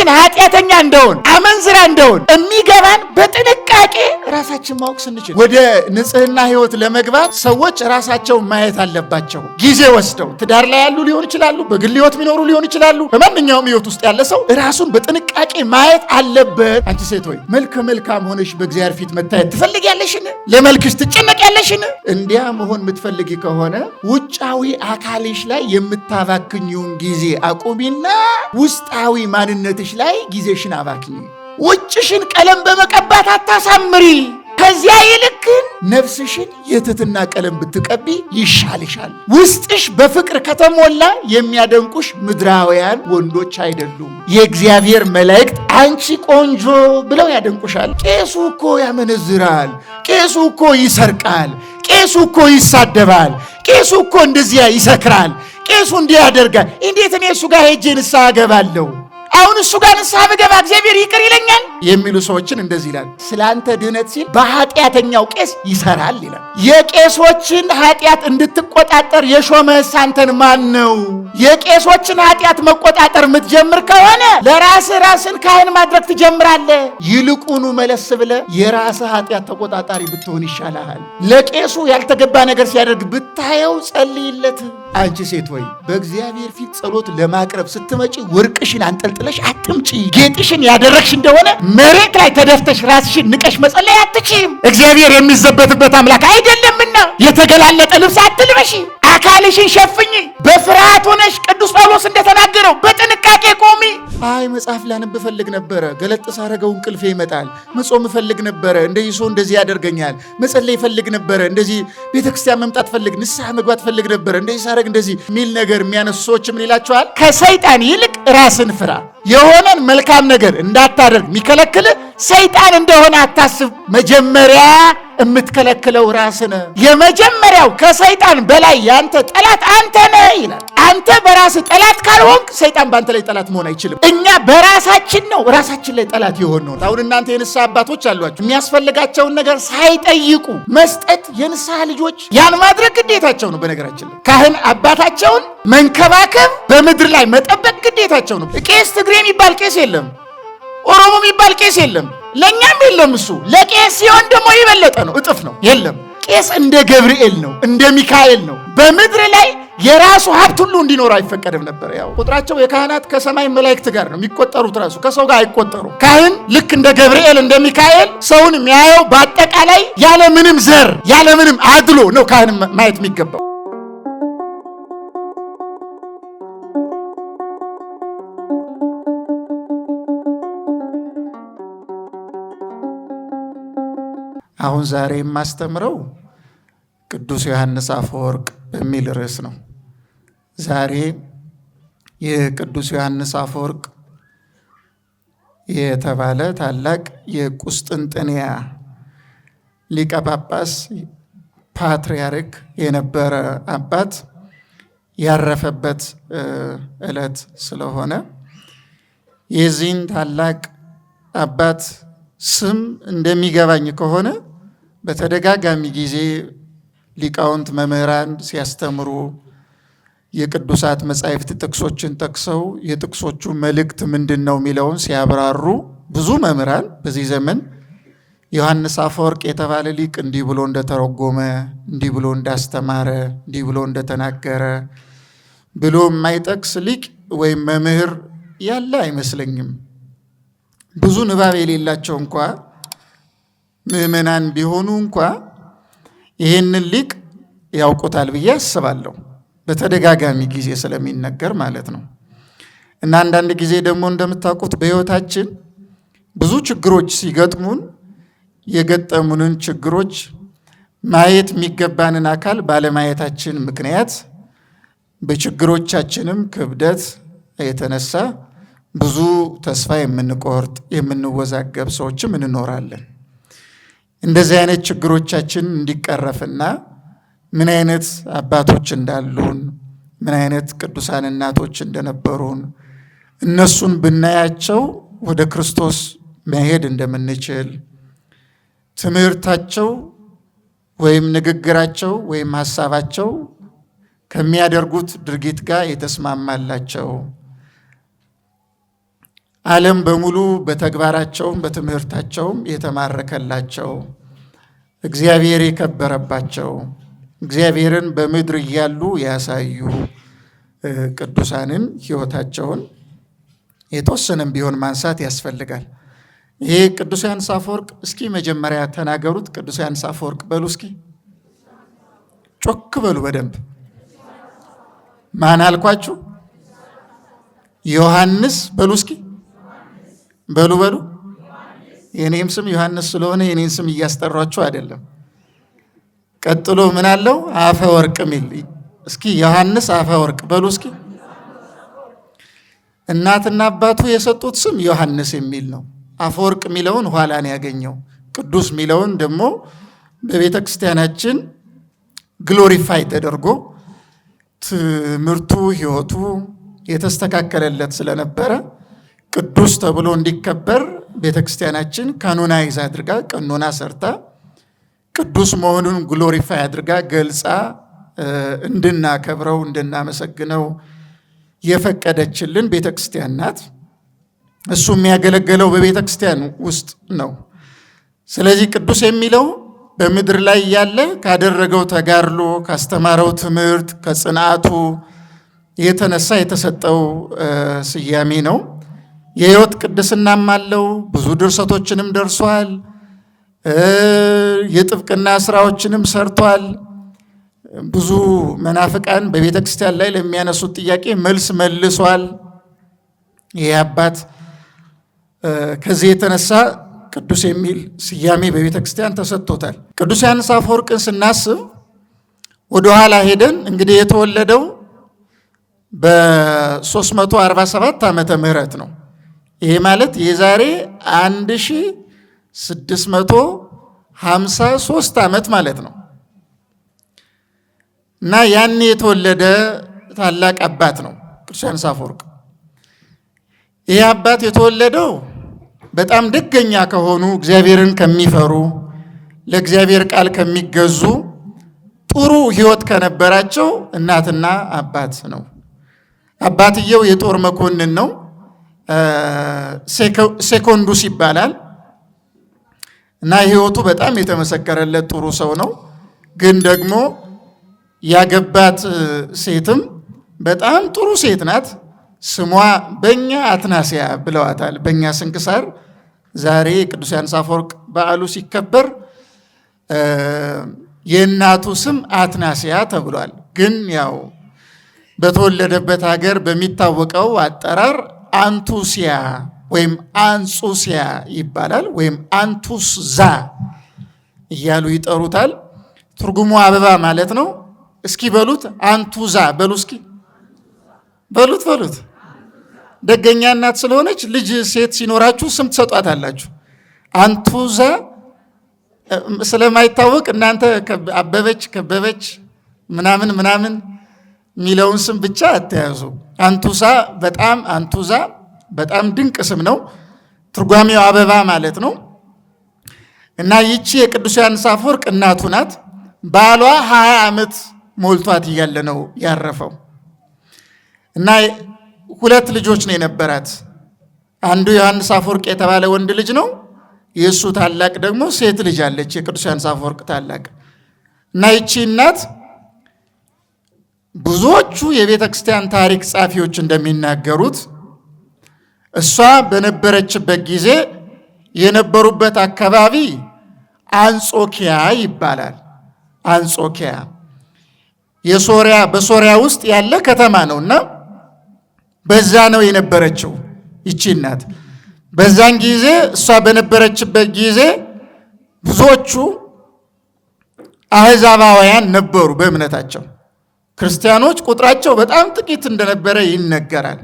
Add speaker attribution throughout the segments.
Speaker 1: ውስጣችን ኃጢአተኛ እንደሆን አመንዝራ እንደሆን የሚገባን በጥንቃቄ ራሳችን ማወቅ ስንችል። ወደ ንጽህና ህይወት ለመግባት ሰዎች ራሳቸውን ማየት አለባቸው። ጊዜ ወስደው ትዳር ላይ ያሉ ሊሆን ይችላሉ፣ በግል ህይወት የሚኖሩ ሊሆን ይችላሉ። በማንኛውም ህይወት ውስጥ ያለ ሰው ራሱን በጥንቃቄ ማየት አለበት። አንቺ ሴት ሆይ መልከ መልካም ሆነሽ በእግዚአብሔር ፊት መታየት ትፈልጊያለሽን? ለመልክሽ ትጨነቂያለሽን? እንዲያ መሆን የምትፈልጊ ከሆነ ውጫዊ አካልሽ ላይ የምታባክኙን ጊዜ አቁሚና ውስጣዊ ማንነትሽ ላይ ጊዜሽን አባክኝ። ውጭሽን ቀለም በመቀባት አታሳምሪ። ከዚያ ይልቅ ነፍስሽን የትህትና ቀለም ብትቀቢ ይሻልሻል። ውስጥሽ በፍቅር ከተሞላ የሚያደንቁሽ ምድራውያን ወንዶች አይደሉም፣ የእግዚአብሔር መላእክት አንቺ ቆንጆ ብለው ያደንቁሻል። ቄሱ እኮ ያመነዝራል፣ ቄሱ እኮ ይሰርቃል፣ ቄሱ እኮ ይሳደባል፣ ቄሱ እኮ እንደዚያ ይሰክራል፣ ቄሱ እንዲህ ያደርጋል። እንዴት እኔ እሱ ጋር ሄጄ ንስሐ እገባለሁ? አሁን እሱ ጋር ንስሐ ብገባ እግዚአብሔር ይቅር ይለኛል የሚሉ ሰዎችን እንደዚህ ይላል። ስለ አንተ ድህነት ሲል በኃጢአተኛው ቄስ ይሰራል ይላል። የቄሶችን ኃጢአት እንድትቆጣጠር የሾመህስ አንተን ማን ነው? የቄሶችን ኃጢአት መቆጣጠር የምትጀምር ከሆነ ራስን ካህን ማድረግ ትጀምራለህ። ይልቁኑ መለስ ብለህ የራስህ ኃጢአት ተቆጣጣሪ ብትሆን ይሻልሃል። ለቄሱ ያልተገባ ነገር ሲያደርግ ብታየው ጸልይለት። አንቺ ሴት ሆይ በእግዚአብሔር ፊት ጸሎት ለማቅረብ ስትመጪ ወርቅሽን አንጠልጥለሽ አትምጪ። ጌጥሽን ያደረግሽ እንደሆነ መሬት ላይ ተደፍተሽ ራስሽን ንቀሽ መጸለይ አትችይም። እግዚአብሔር የሚዘበትበት አምላክ አይደለምና የተገላለጠ ልብስ አትልበሺ። አካልሽን ሸፍኝ። በፍርሃት ሆነሽ ቅዱስ ጳውሎስ እንደተናገረው በጥንቃቄ ቆሚ። አይ መጽሐፍ ላነብ እፈልግ ነበረ፣ ገለጥ ሳረገው እንቅልፌ ይመጣል። መጾም እፈልግ ነበረ፣ እንደዚህ ሰው እንደዚህ ያደርገኛል። መጸለይ እፈልግ ነበረ፣ እንደዚህ ቤተክርስቲያን መምጣት ፈልግ፣ ንስሐ መግባት እፈልግ ነበረ፣ እንደዚህ ሳረግ እንደዚህ ሚል ነገር የሚያነሱ ሰዎች ምን ይላቸዋል? ከሰይጣን ይልቅ ራስን ፍራ። የሆነን መልካም ነገር እንዳታደርግ የሚከለክል ሰይጣን እንደሆነ አታስብ። መጀመሪያ የምትከለክለው ራስነ። የመጀመሪያው ከሰይጣን በላይ ያንተ ጠላት አንተ ነህ ይላል። አንተ በራስህ ጠላት ካልሆንክ ሰይጣን በአንተ ላይ ጠላት መሆን አይችልም። እኛ በራሳችን ነው ራሳችን ላይ ጠላት የሆነው። አሁን እናንተ የንስሐ አባቶች አሏችሁ። የሚያስፈልጋቸውን ነገር ሳይጠይቁ መስጠት የንስሐ ልጆች ያን ማድረግ ግዴታቸው ነው። በነገራችን ላይ ካህን አባታቸውን መንከባከብ፣ በምድር ላይ መጠበቅ ግዴታቸው ነው። ቄስ ትግሬ የሚባል ቄስ የለም፣ ኦሮሞ የሚባል ቄስ የለም፣ ለእኛም የለም። እሱ ለቄስ ሲሆን ደግሞ የበለጠ ነው፣ እጥፍ ነው። የለም ቄስ እንደ ገብርኤል ነው፣ እንደ ሚካኤል ነው። በምድር ላይ የራሱ ሀብት ሁሉ እንዲኖር አይፈቀድም ነበር። ያው ቁጥራቸው የካህናት ከሰማይ መላእክት ጋር ነው የሚቆጠሩት፣ ራሱ ከሰው ጋር አይቆጠሩ። ካህን ልክ እንደ ገብርኤል እንደ ሚካኤል ሰውን የሚያየው በአጠቃላይ ያለምንም ዘር ያለምንም አድሎ ነው ካህን ማየት የሚገባው። አሁን ዛሬ የማስተምረው ቅዱስ ዮሐንስ አፈወርቅ በሚል ርዕስ ነው። ዛሬ የቅዱስ ዮሐንስ አፈወርቅ የተባለ ታላቅ የቁስጥንጥንያ ሊቀ ጳጳስ ፓትርያርክ የነበረ አባት ያረፈበት ዕለት ስለሆነ የዚህን ታላቅ አባት ስም እንደሚገባኝ ከሆነ በተደጋጋሚ ጊዜ ሊቃውንት መምህራን ሲያስተምሩ የቅዱሳት መጻሕፍት ጥቅሶችን ጠቅሰው የጥቅሶቹ መልእክት ምንድን ነው የሚለውን ሲያብራሩ ብዙ መምህራን በዚህ ዘመን ዮሐንስ አፈወርቅ የተባለ ሊቅ እንዲህ ብሎ እንደተረጎመ፣ እንዲህ ብሎ እንዳስተማረ፣ እንዲህ ብሎ እንደተናገረ ብሎ የማይጠቅስ ሊቅ ወይም መምህር ያለ አይመስለኝም። ብዙ ንባብ የሌላቸው እንኳ ምዕመናን ቢሆኑ እንኳ ይህንን ሊቅ ያውቁታል ብዬ አስባለሁ። በተደጋጋሚ ጊዜ ስለሚነገር ማለት ነው። እና አንዳንድ ጊዜ ደግሞ እንደምታውቁት በሕይወታችን ብዙ ችግሮች ሲገጥሙን የገጠሙንን ችግሮች ማየት የሚገባንን አካል ባለማየታችን ምክንያት በችግሮቻችንም ክብደት የተነሳ ብዙ ተስፋ የምንቆርጥ የምንወዛገብ ሰዎችም እንኖራለን። እንደዚህ አይነት ችግሮቻችን እንዲቀረፍና ምን አይነት አባቶች እንዳሉን ምን አይነት ቅዱሳን እናቶች እንደነበሩን እነሱን ብናያቸው ወደ ክርስቶስ መሄድ እንደምንችል ትምህርታቸው ወይም ንግግራቸው ወይም ሐሳባቸው ከሚያደርጉት ድርጊት ጋር የተስማማላቸው ዓለም በሙሉ በተግባራቸውም በትምህርታቸውም የተማረከላቸው እግዚአብሔር የከበረባቸው እግዚአብሔርን በምድር እያሉ ያሳዩ ቅዱሳንን ሕይወታቸውን የተወሰነም ቢሆን ማንሳት ያስፈልጋል። ይሄ ቅዱስ ዮሐንስ አፈወርቅ እስኪ መጀመሪያ ተናገሩት። ቅዱስ ዮሐንስ አፈወርቅ በሉ እስኪ ጮክ በሉ በደንብ። ማን አልኳችሁ? ዮሐንስ በሉ እስኪ በሉ። የኔም ስም ዮሐንስ ስለሆነ የኔን ስም እያስጠሯችሁ አይደለም። ቀጥሎ ምን አለው? አፈወርቅ ሚል እስኪ ዮሐንስ አፈወርቅ በሉ እስኪ። እናትና አባቱ የሰጡት ስም ዮሐንስ የሚል ነው። አፈወርቅ የሚለውን ኋላ ነው ያገኘው። ቅዱስ የሚለውን ደግሞ በቤተ ክርስቲያናችን ግሎሪፋይ ተደርጎ ትምህርቱ ሕይወቱ የተስተካከለለት ስለነበረ ቅዱስ ተብሎ እንዲከበር ቤተ ክርስቲያናችን ካኖናይዝ አድርጋ ቀኖና ሰርታ ቅዱስ መሆኑን ግሎሪፋይ አድርጋ ገልጻ እንድናከብረው እንድናመሰግነው የፈቀደችልን ቤተ ክርስቲያን ናት። እሱ የሚያገለግለው በቤተ ክርስቲያን ውስጥ ነው። ስለዚህ ቅዱስ የሚለው በምድር ላይ ያለ ካደረገው ተጋድሎ፣ ካስተማረው ትምህርት፣ ከጽንዓቱ የተነሳ የተሰጠው ስያሜ ነው። የሕይወት ቅድስናም አለው። ብዙ ድርሰቶችንም ደርሷል። የጥብቅና ስራዎችንም ሰርቷል። ብዙ መናፍቃን በቤተ ክርስቲያን ላይ ለሚያነሱት ጥያቄ መልስ መልሷል። ይህ አባት ከዚህ የተነሳ ቅዱስ የሚል ስያሜ በቤተ ክርስቲያን ተሰጥቶታል። ቅዱስ ዮሐንስ አፈወርቅን ስናስብ ወደኋላ ሄደን እንግዲህ የተወለደው በ347 ዓመተ ምህረት ነው። ይሄ ማለት የዛሬ 1653 ዓመት ማለት ነው። እና ያን የተወለደ ታላቅ አባት ነው ቅዱስ ዮሐንስ አፈወርቅ። ይህ አባት የተወለደው በጣም ደገኛ ከሆኑ እግዚአብሔርን ከሚፈሩ ለእግዚአብሔር ቃል ከሚገዙ ጥሩ ሕይወት ከነበራቸው እናትና አባት ነው። አባትየው የጦር መኮንን ነው። ሴኮንዱስ ይባላል እና ሕይወቱ በጣም የተመሰከረለት ጥሩ ሰው ነው። ግን ደግሞ ያገባት ሴትም በጣም ጥሩ ሴት ናት። ስሟ በእኛ አትናስያ ብለዋታል። በእኛ ስንክሳር ዛሬ ቅዱስ ዮሐንስ አፈወርቅ በዓሉ ሲከበር የእናቱ ስም አትናስያ ተብሏል። ግን ያው በተወለደበት ሀገር በሚታወቀው አጠራር አንቱሲያ ወይም አንጹሲያ ይባላል፣ ወይም አንቱስ ዛ እያሉ ይጠሩታል። ትርጉሙ አበባ ማለት ነው። እስኪ በሉት አንቱዛ በሉ እስኪ በሉት። ደገኛ እናት ስለሆነች ልጅ ሴት ሲኖራችሁ ስም ትሰጧታላችሁ። አንቱዛ ስለማይታወቅ እናንተ አበበች፣ ከበበች ምናምን የሚለውን ስም ብቻ አተያዙ። አንቱዛ በጣም ድንቅ ስም ነው። ትርጓሜው አበባ ማለት ነው። እና ይቺ የቅዱስ ዮሐንስ አፈወርቅ እናቱ ናት። ባሏ 20 ዓመት ሞልቷት እያለ ነው ያረፈው። እና 2 ልጆች ነው የነበራት። አንዱ ዮሐንስ አፈወርቅ የተባለ ወንድ ልጅ ነው። የእሱ ታላቅ ደግሞ ሴት ልጅ አለች፣ የቅዱስ ዮሐንስ አፈወርቅ ታላቅ። እና ይቺ እናት ብዙዎቹ የቤተ ክርስቲያን ታሪክ ጻፊዎች እንደሚናገሩት እሷ በነበረችበት ጊዜ የነበሩበት አካባቢ አንጾኪያ ይባላል። አንጾኪያ በሶሪያ ውስጥ ያለ ከተማ ነውና በዛ ነው የነበረችው ይቺ እናት። በዛን ጊዜ እሷ በነበረችበት ጊዜ ብዙዎቹ አሕዛባውያን ነበሩ በእምነታቸው። ክርስቲያኖች ቁጥራቸው በጣም ጥቂት እንደነበረ ይነገራል።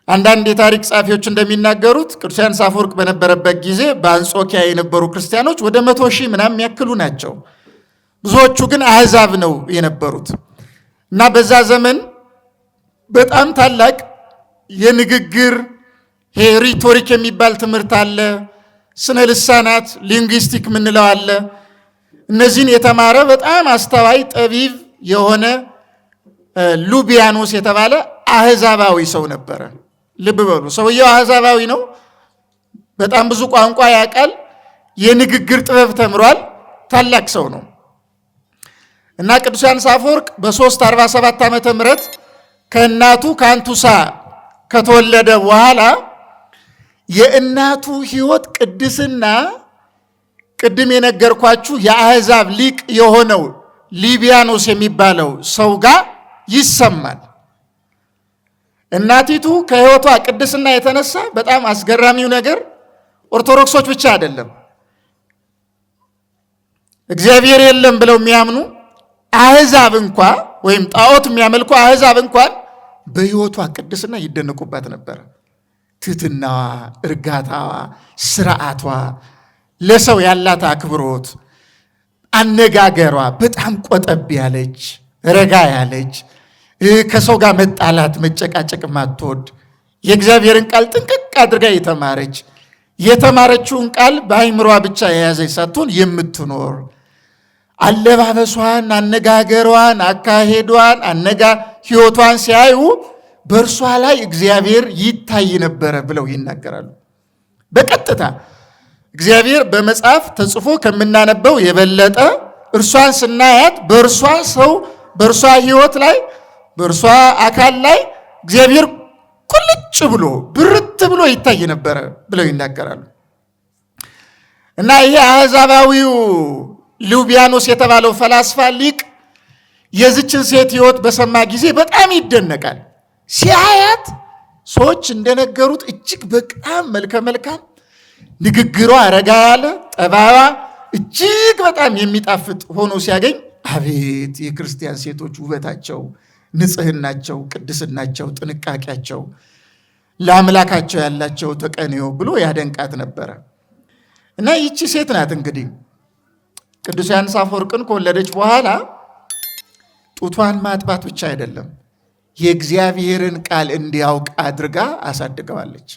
Speaker 1: አንዳንድ የታሪክ ጸሐፊዎች እንደሚናገሩት ቅዱስ ዮሐንስ አፈወርቅ በነበረበት ጊዜ በአንጾኪያ የነበሩ ክርስቲያኖች ወደ 100,000 ምናምን የሚያክሉ ናቸው። ብዙዎቹ ግን አሕዛብ ነው የነበሩት እና በዛ ዘመን በጣም ታላቅ የንግግር ሪቶሪክ የሚባል ትምህርት አለ። ስነ ልሳናት ሊንጉስቲክ ምንለው አለ። እነዚህን የተማረ በጣም አስተዋይ ጠቢብ የሆነ ሉቢያኖስ የተባለ አሕዛባዊ ሰው ነበረ። ልብ በሉ። ሰውየው አሕዛባዊ ነው። በጣም ብዙ ቋንቋ ያውቃል። የንግግር ጥበብ ተምሯል። ታላቅ ሰው ነው እና ቅዱስ ዮሐንስ አፈወርቅ በ347 ዓመተ ምህረት ከእናቱ ከአንቱሳ ከተወለደ በኋላ የእናቱ ሕይወት ቅድስና ቅድም የነገርኳችሁ የአሕዛብ ሊቅ የሆነው ሊቢያኖስ የሚባለው ሰው ጋር ይሰማል። እናቲቱ ከሕይወቷ ቅድስና የተነሳ በጣም አስገራሚው ነገር ኦርቶዶክሶች ብቻ አይደለም፣ እግዚአብሔር የለም ብለው የሚያምኑ አሕዛብ እንኳ ወይም ጣዖት የሚያመልኩ አሕዛብ እንኳን በሕይወቷ ቅድስና ይደነቁባት ነበር። ትሕትናዋ፣ እርጋታዋ፣ ስርዓቷ፣ ለሰው ያላት አክብሮት፣ አነጋገሯ በጣም ቆጠብ ያለች ረጋ ያለች፣ ከሰው ጋር መጣላት መጨቃጨቅ ማትወድ፣ የእግዚአብሔርን ቃል ጥንቅቅ አድርጋ የተማረች፣ የተማረችውን ቃል በአይምሯ ብቻ የያዘች ሳትሆን የምትኖር፣ አለባበሷን፣ አነጋገሯን፣ አካሄዷን፣ ሕይወቷን ሲያዩ በእርሷ ላይ እግዚአብሔር ይታይ ነበረ ብለው ይናገራሉ። በቀጥታ እግዚአብሔር በመጽሐፍ ተጽፎ ከምናነበው የበለጠ እርሷን ስናያት በእርሷ ሰው በእርሷ ሕይወት ላይ በእርሷ አካል ላይ እግዚአብሔር ቁልጭ ብሎ ብርት ብሎ ይታይ ነበረ ብለው ይናገራሉ። እና ይሄ አሕዛባዊው ሉቢያኖስ የተባለው ፈላስፋ ሊቅ የዚችን ሴት ሕይወት በሰማ ጊዜ በጣም ይደነቃል። ሲያያት ሰዎች እንደነገሩት እጅግ በጣም መልከ መልካም፣ ንግግሯ ረጋ ያለ፣ ጠባዋ እጅግ በጣም የሚጣፍጥ ሆኖ ሲያገኝ አቤት የክርስቲያን ሴቶች ውበታቸው፣ ንጽህናቸው፣ ቅድስናቸው፣ ጥንቃቄያቸው፣ ለአምላካቸው ያላቸው ተቀንዮ ብሎ ያደንቃት ነበረ። እና ይቺ ሴት ናት እንግዲህ ቅዱስ ዮሐንስ አፈወርቅን ከወለደች በኋላ ጡቷን ማጥባት ብቻ አይደለም የእግዚአብሔርን ቃል እንዲያውቅ አድርጋ አሳድገዋለች።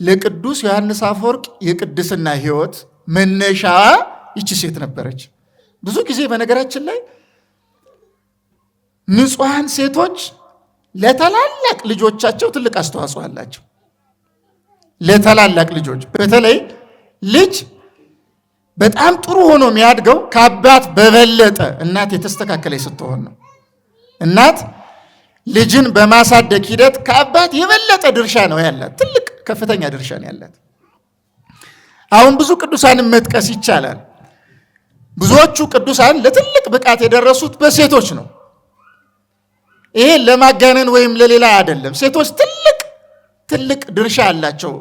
Speaker 1: ለቅዱስ ዮሐንስ አፈወርቅ የቅድስና ሕይወት መነሻዋ ይቺ ሴት ነበረች። ብዙ ጊዜ በነገራችን ላይ ንጹሐን ሴቶች ለታላላቅ ልጆቻቸው ትልቅ አስተዋጽኦ አላቸው። ለታላላቅ ልጆች በተለይ ልጅ በጣም ጥሩ ሆኖ የሚያድገው ከአባት በበለጠ እናት የተስተካከለች ስትሆን ነው። እናት ልጅን በማሳደግ ሂደት ከአባት የበለጠ ድርሻ ነው ያላት፣ ትልቅ ከፍተኛ ድርሻ ነው ያላት። አሁን ብዙ ቅዱሳንን መጥቀስ ይቻላል። ብዙዎቹ ቅዱሳን ለትልቅ ብቃት የደረሱት በሴቶች ነው። ይሄ ለማጋነን ወይም ለሌላ አይደለም። ሴቶች ትልቅ ድርሻ አላቸው።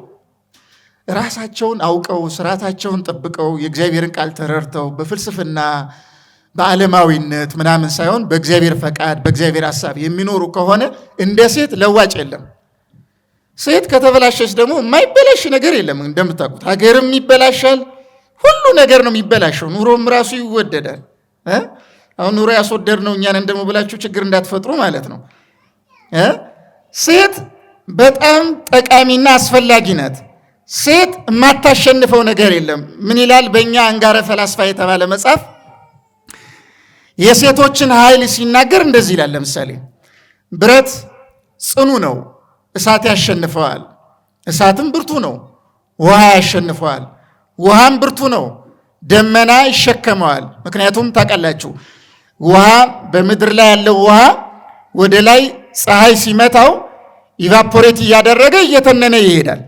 Speaker 1: ራሳቸውን አውቀው ስርዓታቸውን ጠብቀው የእግዚአብሔርን ቃል ተረድተው በፍልስፍና በዓለማዊነት ምናምን ሳይሆን በእግዚአብሔር ፈቃድ በእግዚአብሔር ሐሳብ የሚኖሩ ከሆነ እንደ ሴት ለዋጭ የለም። ሴት ከተበላሸች ደግሞ የማይበላሽ ነገር የለም። እንደምታውቁት ሀገርም ይበላሻል፣ ሁሉ ነገር ነው የሚበላሸው። ኑሮም ራሱ ይወደዳል። አሁን ኑሮ ያስወደድ ነው እኛን እንደሞ ብላችሁ ችግር እንዳትፈጥሩ ማለት ነው። ሴት በጣም ጠቃሚና አስፈላጊ ናት። ሴት የማታሸንፈው ነገር የለም። ምን ይላል በእኛ አንጋረ ፈላስፋ የተባለ መጽሐፍ የሴቶችን ኃይል ሲናገር እንደዚህ ይላል። ለምሳሌ ብረት ጽኑ ነው፣ እሳት ያሸንፈዋል። እሳትም ብርቱ ነው፣ ውሃ ያሸንፈዋል። ውሃም ብርቱ ነው፣ ደመና ይሸከመዋል። ምክንያቱም ታውቃላችሁ ውሃ በምድር ላይ ያለው ውሃ ወደ ላይ ፀሐይ ሲመታው ኢቫፖሬት እያደረገ እየተነነ ይሄዳል።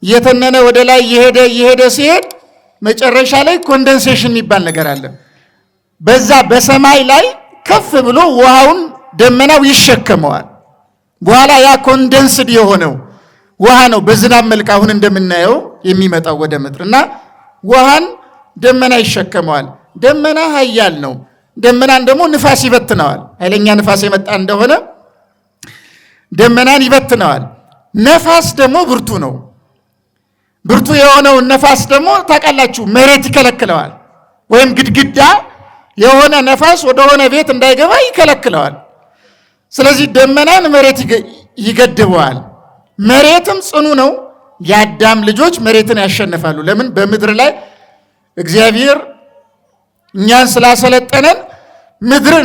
Speaker 1: እየተነነ ወደ ላይ እየሄደ ሲሄድ መጨረሻ ላይ ኮንደንሴሽን የሚባል ነገር አለ። በዛ በሰማይ ላይ ከፍ ብሎ ውሃውን ደመናው ይሸከመዋል። በኋላ ያ ኮንደንስድ የሆነው ውሃ ነው በዝናብ መልክ አሁን እንደምናየው የሚመጣው ወደ ምድር እና ውሃን ደመና ይሸከመዋል። ደመና ኃያል ነው። ደመናን ደግሞ ንፋስ ይበትነዋል። ኃይለኛ ንፋስ የመጣ እንደሆነ ደመናን ይበትነዋል። ነፋስ ደግሞ ብርቱ ነው። ብርቱ የሆነውን ነፋስ ደግሞ ታውቃላችሁ መሬት ይከለክለዋል። ወይም ግድግዳ የሆነ ነፋስ ወደሆነ ቤት እንዳይገባ ይከለክለዋል። ስለዚህ ደመናን መሬት ይገድበዋል። መሬትም ጽኑ ነው። የአዳም ልጆች መሬትን ያሸንፋሉ። ለምን? በምድር ላይ እግዚአብሔር እኛን ስላሰለጠነን ምድርን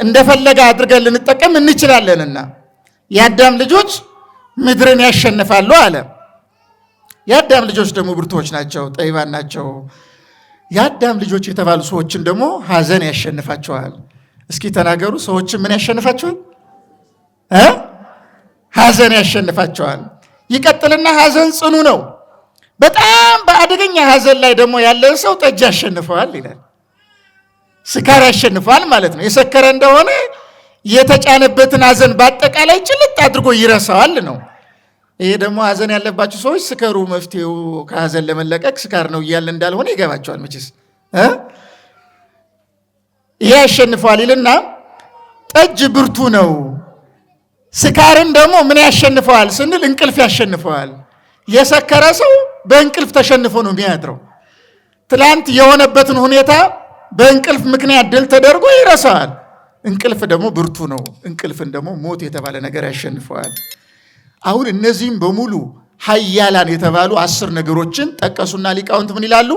Speaker 1: እንደፈለገ አድርገን ልንጠቀም እንችላለንና የአዳም ልጆች ምድርን ያሸንፋሉ አለ። የአዳም ልጆች ደግሞ ብርቱዎች ናቸው፣ ጠቢባን ናቸው። የአዳም ልጆች የተባሉ ሰዎችን ደግሞ ሐዘን ያሸንፋቸዋል። እስኪ ተናገሩ፣ ሰዎችን ምን ያሸንፋቸዋል? ሐዘን ያሸንፋቸዋል። ይቀጥልና ሐዘን ጽኑ ነው። በጣም በአደገኛ ሐዘን ላይ ደግሞ ያለን ሰው ጠጅ ያሸንፈዋል ይላል። ስካር ያሸንፈዋል ማለት ነው። የሰከረ እንደሆነ የተጫነበትን ሐዘን በአጠቃላይ ጭልጥ አድርጎ ይረሳዋል ነው። ይሄ ደግሞ ሐዘን ያለባቸው ሰዎች ስከሩ፣ መፍትሄው ከሐዘን ለመለቀቅ ስካር ነው እያለ እንዳልሆነ ይገባቸዋል መቼስ። ይሄ ያሸንፈዋል ይልና ጠጅ ብርቱ ነው። ስካርን ደግሞ ምን ያሸንፈዋል ስንል እንቅልፍ ያሸንፈዋል። የሰከረ ሰው በእንቅልፍ ተሸንፎ ነው የሚያድረው። ትላንት የሆነበትን ሁኔታ በእንቅልፍ ምክንያት ድል ተደርጎ ይረሳዋል። እንቅልፍ ደግሞ ብርቱ ነው። እንቅልፍን ደግሞ ሞት የተባለ ነገር ያሸንፈዋል። አሁን እነዚህም በሙሉ ኃያላን የተባሉ 10 ነገሮችን ጠቀሱና ሊቃውንት ምን ይላሉ?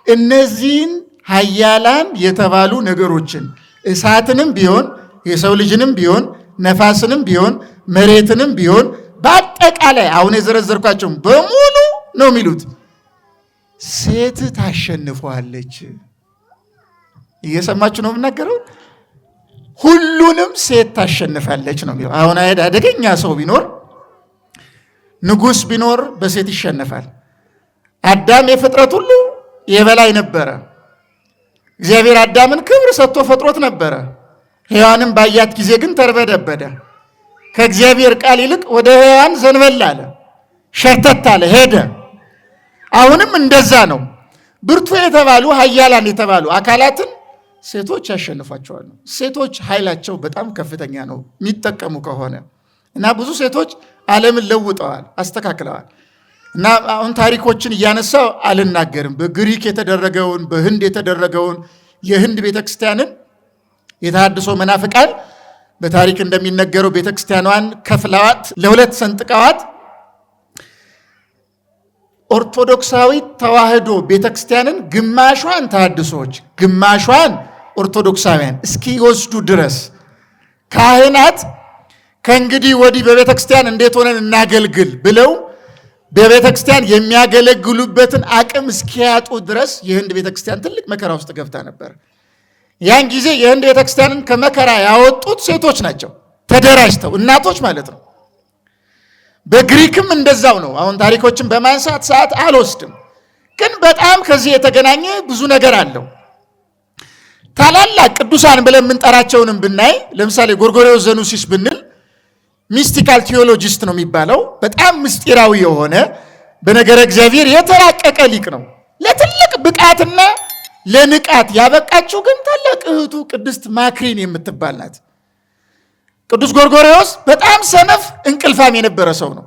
Speaker 1: እነዚህን ኃያላን የተባሉ ነገሮችን እሳትንም ቢሆን የሰው ልጅንም ቢሆን ነፋስንም ቢሆን መሬትንም ቢሆን በአጠቃላይ አሁን የዘረዘርኳቸው በሙሉ ነው የሚሉት ሴት ታሸንፈዋለች። እየሰማችሁ ነው የምናገረው? ሁሉንም ሴት ታሸንፋለች ነው የሚለው። አሁን አደገኛ ሰው ቢኖር ንጉሥ ቢኖር በሴት ይሸነፋል። አዳም የፍጥረት ሁሉ የበላይ ነበረ። እግዚአብሔር አዳምን ክብር ሰጥቶ ፈጥሮት ነበረ። ሔዋንም ባያት ጊዜ ግን ተርበደበደ። ከእግዚአብሔር ቃል ይልቅ ወደ ሔዋን ዘንበል አለ፣ ሸርተት አለ፣ ሄደ። አሁንም እንደዛ ነው። ብርቱ የተባሉ ኃያላን የተባሉ አካላትን ሴቶች ያሸንፏቸዋል። ሴቶች ኃይላቸው በጣም ከፍተኛ ነው የሚጠቀሙ ከሆነ እና ብዙ ሴቶች ዓለምን ለውጠዋል፣ አስተካክለዋል። እና አሁን ታሪኮችን እያነሳው አልናገርም። በግሪክ የተደረገውን በህንድ የተደረገውን የህንድ ቤተክርስቲያንን የተሐድሶ መናፍቃን በታሪክ እንደሚነገረው ቤተክርስቲያኗን ከፍለዋት ለሁለት ሰንጥቀዋት ኦርቶዶክሳዊት ተዋህዶ ቤተክርስቲያንን ግማሿን ተሐድሶች ግማሿን ኦርቶዶክሳውያን እስኪወስዱ ድረስ ካህናት ከእንግዲህ ወዲህ በቤተክርስቲያን እንዴት ሆነን እናገልግል ብለው በቤተክርስቲያን የሚያገለግሉበትን አቅም እስኪያጡ ድረስ የህንድ ቤተክርስቲያን ትልቅ መከራ ውስጥ ገብታ ነበር። ያን ጊዜ የህንድ ቤተክርስቲያንን ከመከራ ያወጡት ሴቶች ናቸው፣ ተደራጅተው እናቶች ማለት ነው። በግሪክም እንደዛው ነው። አሁን ታሪኮችን በማንሳት ሰዓት አልወስድም፣ ግን በጣም ከዚህ የተገናኘ ብዙ ነገር አለው። ታላላቅ ቅዱሳን ብለን የምንጠራቸውንም ብናይ ለምሳሌ ጎርጎርዮስ ዘኑሲስ ብንል ሚስቲካል ቴዎሎጂስት ነው የሚባለው። በጣም ምስጢራዊ የሆነ በነገረ እግዚአብሔር የተራቀቀ ሊቅ ነው። ለትልቅ ብቃትና ለንቃት ያበቃችው ግን ታላቅ እህቱ ቅድስት ማክሪን የምትባል ናት። ቅዱስ ጎርጎርዮስ በጣም ሰነፍ እንቅልፋም የነበረ ሰው ነው።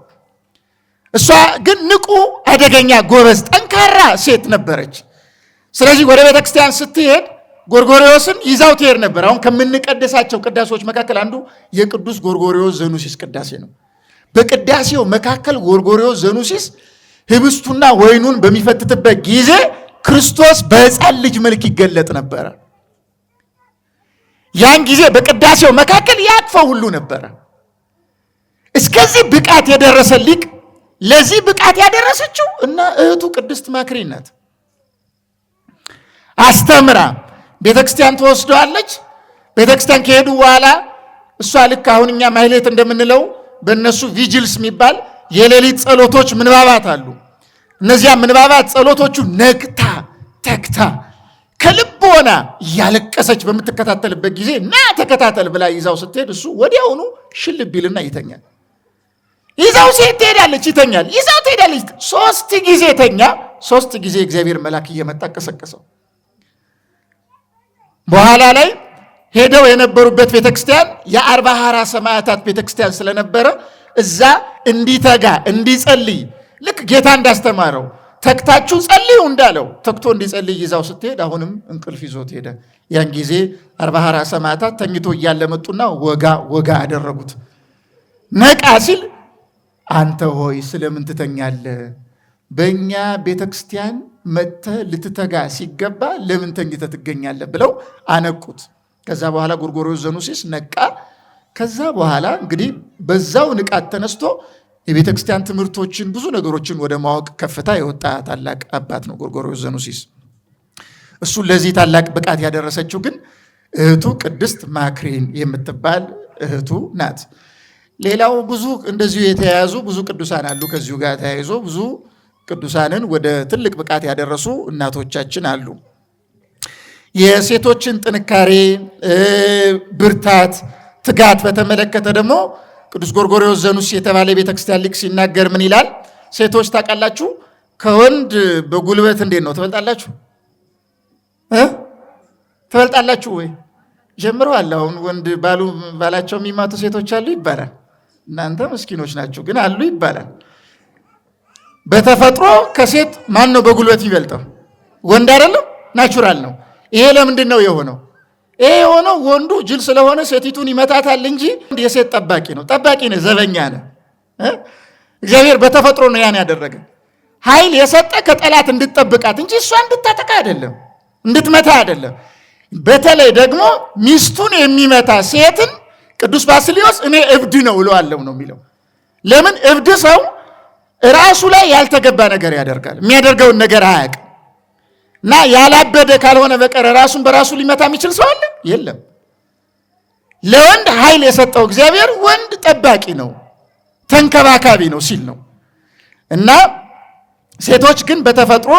Speaker 1: እሷ ግን ንቁ፣ አደገኛ፣ ጎበዝ፣ ጠንካራ ሴት ነበረች። ስለዚህ ወደ ቤተክርስቲያን ስትሄድ ጎርጎርዮስን ይዛው ትሄድ ነበር። አሁን ከምንቀደሳቸው ቅዳሴዎች መካከል አንዱ የቅዱስ ጎርጎርዮስ ዘኑሲስ ቅዳሴ ነው። በቅዳሴው መካከል ጎርጎርዮስ ዘኑሲስ ህብስቱና ወይኑን በሚፈትትበት ጊዜ ክርስቶስ በሕፃን ልጅ መልክ ይገለጥ ነበረ። ያን ጊዜ በቅዳሴው መካከል ያቅፈው ሁሉ ነበረ። እስከዚህ ብቃት የደረሰ ሊቅ ለዚህ ብቃት ያደረሰችው እና እህቱ ቅድስት ማክሪን ናት። አስተምራ ቤተክርስቲያን ትወስደዋለች። ቤተክርስቲያን ከሄዱ በኋላ እሷ ልክ አሁን እኛ ማህሌት እንደምንለው በእነሱ ቪጅልስ የሚባል የሌሊት ጸሎቶች ምንባባት አሉ። እነዚያ ምንባባት ጸሎቶቹ ነቅታ ተክታ ከልብ ሆና እያለቀሰች በምትከታተልበት ጊዜ ና ተከታተል ብላ ይዛው ስትሄድ እሱ ወዲያውኑ ሽልብ ይልና ይተኛል። ይዛው ሴት ትሄዳለች፣ ይተኛል። ይዛው ትሄዳለች። 3 ጊዜ ተኛ። 3 ጊዜ እግዚአብሔር መልአክ እየመጣ ቀሰቀሰው። በኋላ ላይ ሄደው የነበሩበት ቤተክርስቲያን የአርባ ሐራ ሰማዕታት ቤተክርስቲያን ስለነበረ እዛ እንዲተጋ እንዲጸልይ ልክ ጌታ እንዳስተማረው ተክታችሁ ጸልዩ እንዳለው ተክቶ እንዲጸልይ ይዛው ስትሄድ አሁንም እንቅልፍ ይዞት ሄደ። ያን ጊዜ አርባ ሐራ ሰማዕታት ተኝቶ እያለ መጡና ወጋ አደረጉት። ነቃ ሲል አንተ ሆይ ስለምን ትተኛለህ? በእኛ ቤተክርስቲያን መጥተህ ልትተጋ ሲገባ ለምን ተኝተህ ትገኛለህ? ብለው አነቁት። ከዛ በኋላ ጎርጎርዮስ ዘኑሲስ ነቃ። ከዛ በኋላ እንግዲህ በዛው ንቃት ተነስቶ የቤተ ክርስቲያን ትምህርቶችን ብዙ ነገሮችን ወደ ማወቅ ከፍታ የወጣ ታላቅ አባት ነው ጎርጎርዮስ ዘኑሲስ። እሱን ለዚህ ታላቅ ብቃት ያደረሰችው ግን እህቱ ቅድስት ማክሪን የምትባል እህቱ ናት። ሌላው ብዙ እንደዚሁ የተያያዙ ብዙ ቅዱሳን አሉ። ከዚሁ ጋር ተያይዞ ብዙ ቅዱሳንን ወደ ትልቅ ብቃት ያደረሱ እናቶቻችን አሉ። የሴቶችን ጥንካሬ፣ ብርታት፣ ትጋት በተመለከተ ደግሞ ቅዱስ ጎርጎርዮስ ዘኑሲስ የተባለ የቤተክርስቲያን ሊቅ ሲናገር ምን ይላል? ሴቶች ታውቃላችሁ ከወንድ በጉልበት እንዴት ነው ትበልጣላችሁ? ትበልጣላችሁ ወይ? ጀምረዋል። አሁን ወንድ ባላቸው የሚማቱ ሴቶች አሉ ይባላል። እናንተ ምስኪኖች ናቸው ግን አሉ ይባላል። በተፈጥሮ ከሴት ማን ነው በጉልበት ይበልጠው? ወንድ አይደለም? ናቹራል ነው። ይሄ ለምንድን ነው የሆነው? ይሄ የሆነው ወንዱ ጅል ስለሆነ ሴቲቱን ይመታታል እንጂ የሴት ጠባቂ ነው። ጠባቂ ነው፣ ዘበኛ ነው። እግዚአብሔር በተፈጥሮ ነው ያን ያደረገ። ኃይል የሰጠ ከጠላት እንድትጠብቃት እንጂ እሷ እንድታጠቃ አይደለም፣ እንድትመታ አይደለም። በተለይ ደግሞ ሚስቱን የሚመታ ሴትን ቅዱስ ባስልዮስ እኔ እብድ ነው እለዋለሁ ነው የሚለው። ለምን? እብድ ሰው ራሱ ላይ ያልተገባ ነገር ያደርጋል፣ የሚያደርገውን ነገር አያውቅም። እና ያላበደ ካልሆነ በቀር ራሱን በራሱ ሊመታ የሚችል ሰው አለ? የለም። ለወንድ ኃይል የሰጠው እግዚአብሔር ወንድ ጠባቂ ነው፣ ተንከባካቢ ነው ሲል ነው። እና ሴቶች ግን በተፈጥሮ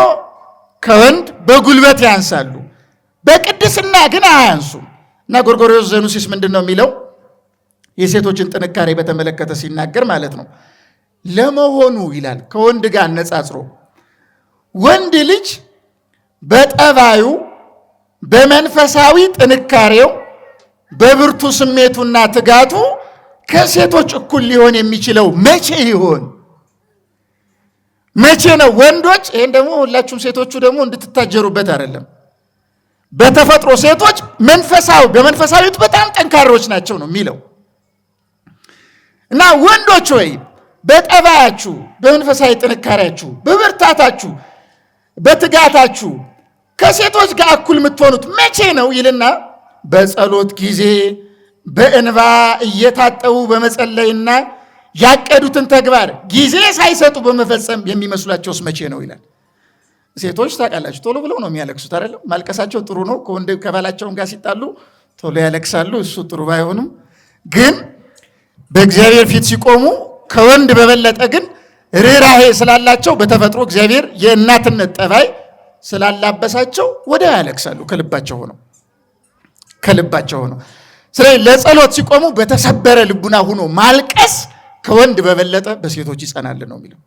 Speaker 1: ከወንድ በጉልበት ያንሳሉ፣ በቅድስና ግን አያንሱም። እና ጎርጎርዮስ ዘኑሲስ ምንድን ነው የሚለው? የሴቶችን ጥንካሬ በተመለከተ ሲናገር ማለት ነው። ለመሆኑ ይላል ከወንድ ጋር አነጻጽሮ ወንድ ልጅ በጠባዩ በመንፈሳዊ ጥንካሬው በብርቱ ስሜቱና ትጋቱ ከሴቶች እኩል ሊሆን የሚችለው መቼ ይሆን? መቼ ነው? ወንዶች ይሄን ደግሞ ሁላችሁም ሴቶቹ ደግሞ እንድትታጀሩበት አይደለም። በተፈጥሮ ሴቶች በመንፈሳዊት በጣም ጠንካሮች ናቸው ነው የሚለው። እና ወንዶች ወይ በጠባያችሁ በመንፈሳዊ ጥንካሬያችሁ በብርታታችሁ በትጋታችሁ ከሴቶች ጋር እኩል የምትሆኑት መቼ ነው ይልና በጸሎት ጊዜ በእንባ እየታጠቡ በመጸለይና ያቀዱትን ተግባር ጊዜ ሳይሰጡ በመፈጸም የሚመስሏቸውስ መቼ ነው ይላል። ሴቶች ታውቃላችሁ ቶሎ ብለው ነው የሚያለቅሱት አይደለም? ማልቀሳቸው ጥሩ ነው። ከወንድ ከባላቸውን ጋር ሲጣሉ ቶሎ ያለቅሳሉ። እሱ ጥሩ ባይሆንም ግን በእግዚአብሔር ፊት ሲቆሙ ከወንድ በበለጠ ግን ርኅራኄ ስላላቸው በተፈጥሮ እግዚአብሔር የእናትነት ጠባይ ስላላበሳቸው ወደ ያለቅሳሉ ከልባቸው ሆነው። ስለዚህ ለጸሎት ሲቆሙ በተሰበረ ልቡና ሆኖ ማልቀስ ከወንድ በበለጠ በሴቶች ይጸናል ነው የሚለው።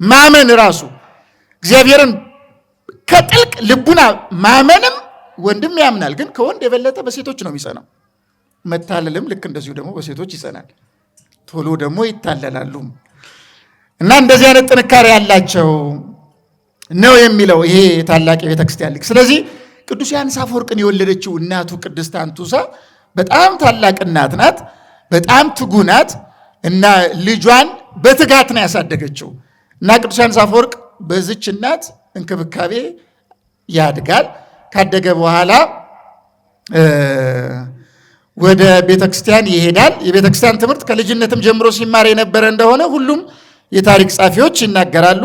Speaker 1: ማመን ራሱ እግዚአብሔርን ከጥልቅ ልቡና ማመንም ወንድም ያምናል፣ ግን ከወንድ የበለጠ በሴቶች ነው የሚጸናው። መታለልም ልክ እንደዚሁ ደግሞ በሴቶች ይጸናል። ቶሎ ደግሞ ይታለላሉ። እና እንደዚህ አይነት ጥንካሬ ያላቸው ነው የሚለው ይሄ ታላቅ የቤተ ክርስቲያን ሊቅ። ስለዚህ ቅዱስ ዮሐንስ አፈወርቅን የወለደችው እናቱ ቅድስት አንቱሳ በጣም ታላቅ እናት ናት፣ በጣም ትጉ ናት። እና ልጇን በትጋት ነው ያሳደገችው። እና ቅዱስ ዮሐንስ አፈወርቅ በዚች እናት እንክብካቤ ያድጋል። ካደገ በኋላ ወደ ቤተክርስቲያን ይሄዳል። የቤተክርስቲያን ትምህርት ከልጅነትም ጀምሮ ሲማር የነበረ እንደሆነ ሁሉም የታሪክ ጻፊዎች ይናገራሉ።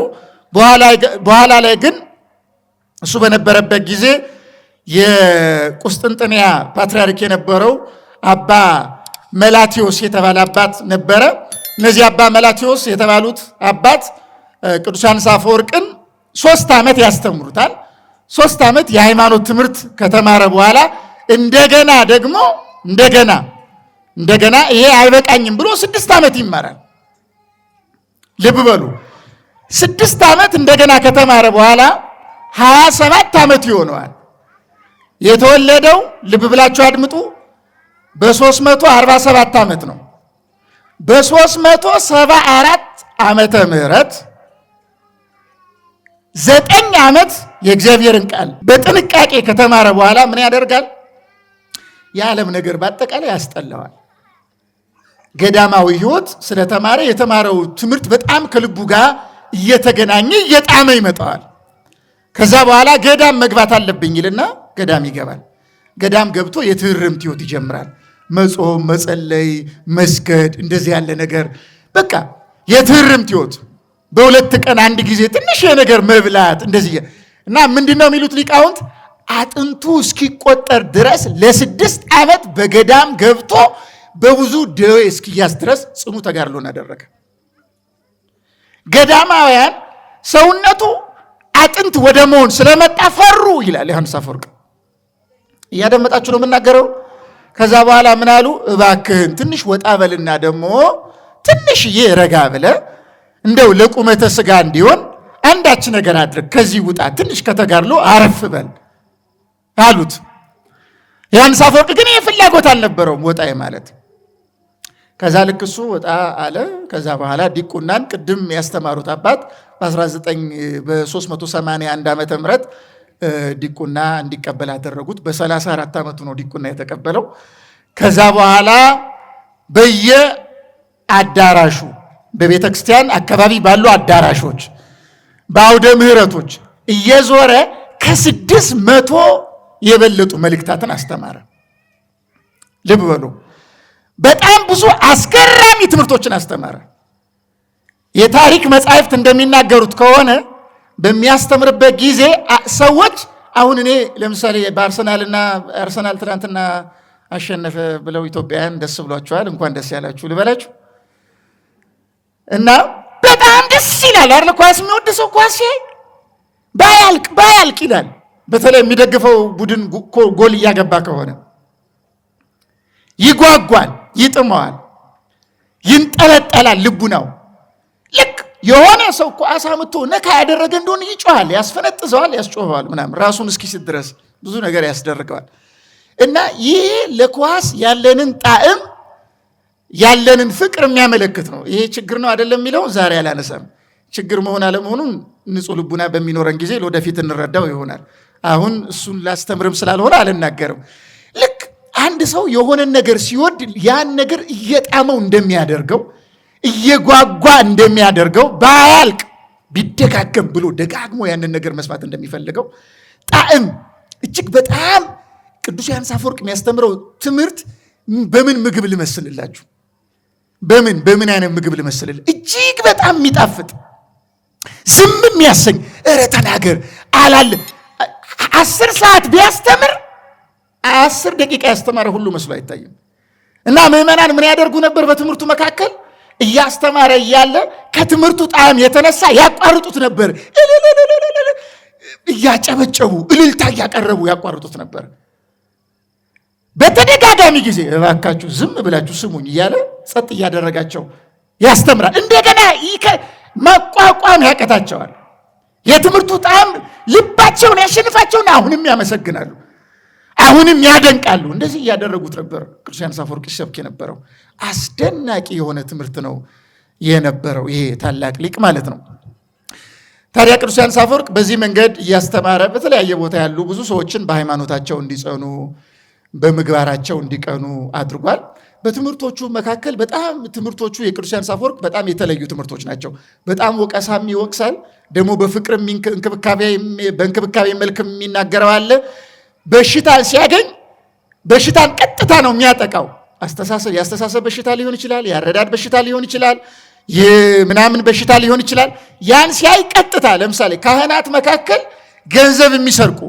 Speaker 1: በኋላ ላይ ግን እሱ በነበረበት ጊዜ የቁስጥንጥንያ ፓትርያርክ የነበረው አባ መላቴዎስ የተባለ አባት ነበረ። እነዚህ አባ መላቴዎስ የተባሉት አባት ቅዱስ ዮሐንስ አፈወርቅን 3 ዓመት ያስተምሩታል። 3 ዓመት የሃይማኖት ትምህርት ከተማረ በኋላ እንደገና ይሄ አይበቃኝም ብሎ 6 ዓመት ይማራል። ልብ በሉ 6 ዓመት እንደገና ከተማረ በኋላ 27 ዓመት ይሆነዋል። የተወለደው ልብ ብላችሁ አድምጡ፣ በ347 ዓመት ነው። በ374 ዓመተ ምህረት 9 ዓመት የእግዚአብሔርን ቃል በጥንቃቄ ከተማረ በኋላ ምን ያደርጋል? የዓለም ነገር በአጠቃላይ ያስጠላዋል። ገዳማዊ ሕይወት ስለተማረ የተማረው ትምህርት በጣም ከልቡ ጋር እየተገናኘ እየጣመ ይመጣዋል። ከዛ በኋላ ገዳም መግባት አለብኝ ይልና ገዳም ይገባል። ገዳም ገብቶ የትህርምት ሕይወት ይጀምራል። መጾም፣ መጸለይ፣ መስገድ እንደዚህ ያለ ነገር በቃ የትህርምት ሕይወት በሁለት ቀን አንድ ጊዜ ትንሽ የነገር መብላት እንደዚህ እና ምንድነው የሚሉት ሊቃውንት አጥንቱ እስኪቆጠር ድረስ ለ6 ዓመት በገዳም ገብቶ በብዙ ደዌ እስኪያዝ ድረስ ጽኑ ተጋድሎን አደረገ። ገዳማውያን ሰውነቱ አጥንት ወደ መሆን ስለመጣ ፈሩ ይላል ዮሐንስ አፈወርቅ። እያደመጣችሁ ነው የምናገረው። ከዛ በኋላ ምን አሉ? እባክህን ትንሽ ወጣ በልና ደግሞ ትንሽዬ ረጋ ብለ እንደው ለቁመተ ስጋ እንዲሆን አንዳች ነገር አድርግ፣ ከዚህ ውጣ፣ ትንሽ ከተጋድሎ አረፍ በል አሉት። ዮሐንስ አፈወርቅ ግን ይህ ፍላጎት አልነበረውም ወጣ ማለት። ከዛ ልክ እሱ ወጣ አለ። ከዛ በኋላ ዲቁናን ቅድም ያስተማሩት አባት በ381 ዓመተ ምህረት ዲቁና እንዲቀበል አደረጉት። በ34 ዓመቱ ነው ዲቁና የተቀበለው። ከዛ በኋላ በየአዳራሹ በቤተ ክርስቲያን አካባቢ ባሉ አዳራሾች በአውደ ምህረቶች እየዞረ ከ600 የበለጡ መልእክታትን አስተማረ። ልብ በሉ፣ በጣም ብዙ አስገራሚ ትምህርቶችን አስተማረ። የታሪክ መጻሕፍት እንደሚናገሩት ከሆነ በሚያስተምርበት ጊዜ ሰዎች አሁን እኔ ለምሳሌ አርሰናል ትናንትና አሸነፈ ብለው ኢትዮጵያውያን ደስ ብሏቸዋል። እንኳን ደስ ያላችሁ ልበላችሁ እና በጣም ደስ ይላል አይደል? ኳስ የሚወድ ሰው ኳስ ባያልቅ ይላል። በተለይ የሚደግፈው ቡድን ጎል እያገባ ከሆነ ይጓጓል፣ ይጥመዋል፣ ይንጠለጠላል ልቡናው። ልክ የሆነ ሰው እኮ አሳምቶ ነካ ያደረገ እንደሆነ ይጮሃል፣ ያስፈነጥዘዋል፣ ያስጮኸዋል ምናምን ራሱን እስኪስት ድረስ ብዙ ነገር ያስደርገዋል። እና ይሄ ለኳስ ያለንን ጣዕም ያለንን ፍቅር የሚያመለክት ነው። ይሄ ችግር ነው አይደለም የሚለው ዛሬ አላነሳም። ችግር መሆን አለመሆኑን ንጹሕ ልቡና በሚኖረን ጊዜ ለወደፊት እንረዳው ይሆናል። አሁን እሱን ላስተምርም ስላልሆነ አልናገርም። ልክ አንድ ሰው የሆነን ነገር ሲወድ ያን ነገር እየጣመው እንደሚያደርገው እየጓጓ እንደሚያደርገው ባያልቅ ቢደጋገም ብሎ ደጋግሞ ያንን ነገር መስማት እንደሚፈልገው ጣዕም እጅግ በጣም ቅዱስ ዮሐንስ አፈወርቅ የሚያስተምረው ትምህርት በምን ምግብ ልመስልላችሁ? በምን አይነት ምግብ ልመስልላችሁ? እጅግ በጣም የሚጣፍጥ ዝም የሚያሰኝ እረ ተናገር አላለ 10 ሰዓት ቢያስተምር 10 ደቂቃ ያስተማረ ሁሉ መስሎ አይታይም። እና ምዕመናን ምን ያደርጉ ነበር? በትምህርቱ መካከል እያስተማረ እያለ ከትምህርቱ ጣዕም የተነሳ ያቋርጡት ነበር። እያጨበጨቡ እልልታ እያቀረቡ ያቋርጡት ነበር። በተደጋጋሚ ጊዜ እባካችሁ ዝም ብላችሁ ስሙኝ እያለ ጸጥ እያደረጋቸው ያስተምራል። እንደገና መቋቋም ያቀታቸዋል። የትምህርቱ ጣዕም ልባቸውን ያሸንፋቸውና አሁንም ያመሰግናሉ፣ አሁንም ያደንቃሉ። እንደዚህ እያደረጉት ነበር ቅዱስ ዮሐንስ አፈወርቅ ሲሰብክ የነበረው። አስደናቂ የሆነ ትምህርት ነው የነበረው ይሄ ታላቅ ሊቅ ማለት ነው። ታዲያ ቅዱስ ዮሐንስ አፈወርቅ በዚህ መንገድ እያስተማረ በተለያየ ቦታ ያሉ ብዙ ሰዎችን በሃይማኖታቸው እንዲጸኑ በምግባራቸው እንዲቀኑ አድርጓል። በትምህርቶቹ መካከል በጣም ትምህርቶቹ የቅዱስ ዮሐንስ አፈወርቅ በጣም የተለዩ ትምህርቶች ናቸው። በጣም ወቀሳም ይወቅሳል፣ ደግሞ በፍቅር በእንክብካቤ መልክ የሚናገረው አለ። በሽታን ሲያገኝ በሽታን ቀጥታ ነው የሚያጠቃው። የአስተሳሰብ በሽታ ሊሆን ይችላል፣ የአረዳድ በሽታ ሊሆን ይችላል፣ የምናምን በሽታ ሊሆን ይችላል። ያን ሲያይ ቀጥታ ለምሳሌ ካህናት መካከል ገንዘብ የሚሰርቁ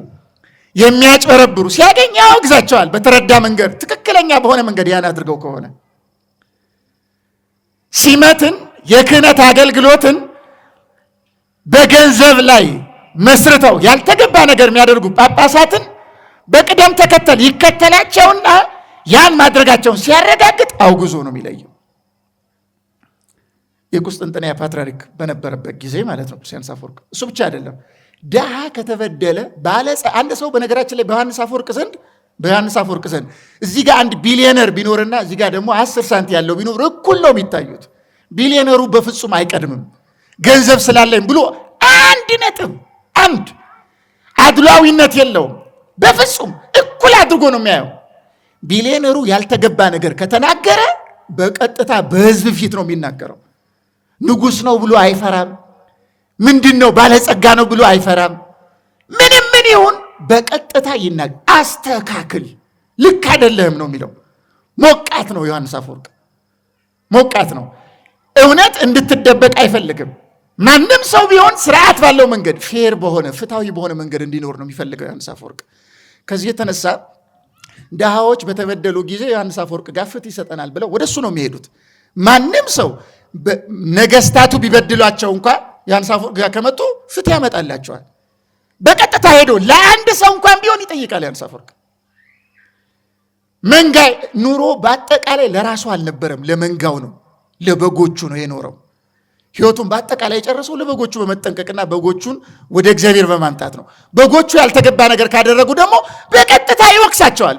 Speaker 1: የሚያጭበረብሩ ሲያገኝ ያወግዛቸዋል። በተረዳ መንገድ ትክክለኛ በሆነ መንገድ ያን አድርገው ከሆነ ሲመትን የክህነት አገልግሎትን በገንዘብ ላይ መስርተው ያልተገባ ነገር የሚያደርጉ ጳጳሳትን በቅደም ተከተል ይከተላቸውና ያን ማድረጋቸውን ሲያረጋግጥ አውግዞ ነው የሚለየው። የቁስጥንጥንያ ፓትርያርክ በነበረበት ጊዜ ማለት ነው ቅዱስ ዮሐንስ አፈወርቅ። እሱ ብቻ አይደለም፣ ድሃ ከተበደለ አንድ ሰው በነገራችን ላይ በዮሐንስ አፈወርቅ ዘንድ እዚህ ጋር 1 ቢሊዮነር ቢኖርና እዚህ ጋር ደግሞ 10 ሳንቲ ያለው ቢኖር እኩል ነው የሚታዩት። ቢሊዮነሩ በፍጹም አይቀድምም ገንዘብ ስላለኝ ብሎ 1.1 አድሏዊነት የለውም። በፍጹም እኩል አድርጎ ነው የሚያየው። ቢሊዮነሩ ያልተገባ ነገር ከተናገረ በቀጥታ በሕዝብ ፊት ነው የሚናገረው። ንጉሥ ነው ብሎ አይፈራም። ምንድን ነው ባለጸጋ ነው ብሎ አይፈራም። ምን ይሁን በቀጥታ ይናገር። አስተካክል፣ ልክ አይደለህም ነው የሚለው። ሞቃት ነው ዮሐንስ አፈወርቅ፣ ሞቃት ነው። እውነት እንድትደበቅ አይፈልግም። ማንም ሰው ቢሆን ስርዓት ባለው መንገድ ፌር በሆነ ፍትሃዊ በሆነ መንገድ እንዲኖር ነው የሚፈልገው ዮሐንስ አፈወርቅ። ከዚህ የተነሳ ድሃዎች በተበደሉ ጊዜ ዮሐንስ አፈወርቅ ጋር ፍትህ ይሰጠናል ብለው ወደሱ ነው የሚሄዱት። ማንም ሰው ነገስታቱ ቢበድሏቸው እንኳን ዮሐንስ አፈወርቅ ጋር ከመጡ ፍትህ ያመጣላቸዋል። በቀጥታ ሄዶ ለአንድ ሰው እንኳን ቢሆን ይጠይቃል ዮሐንስ አፈወርቅ። መንጋ ኑሮ በአጠቃላይ ለራሱ አልነበረም፣ ለመንጋው ነው፣ ለበጎቹ ነው የኖረው። ህይወቱን በአጠቃላይ የጨረሰው ለበጎቹ በመጠንቀቅና በጎቹን ወደ እግዚአብሔር በማምጣት ነው። በጎቹ ያልተገባ ነገር ካደረጉ ደግሞ በቀጥታ ይወቅሳቸዋል።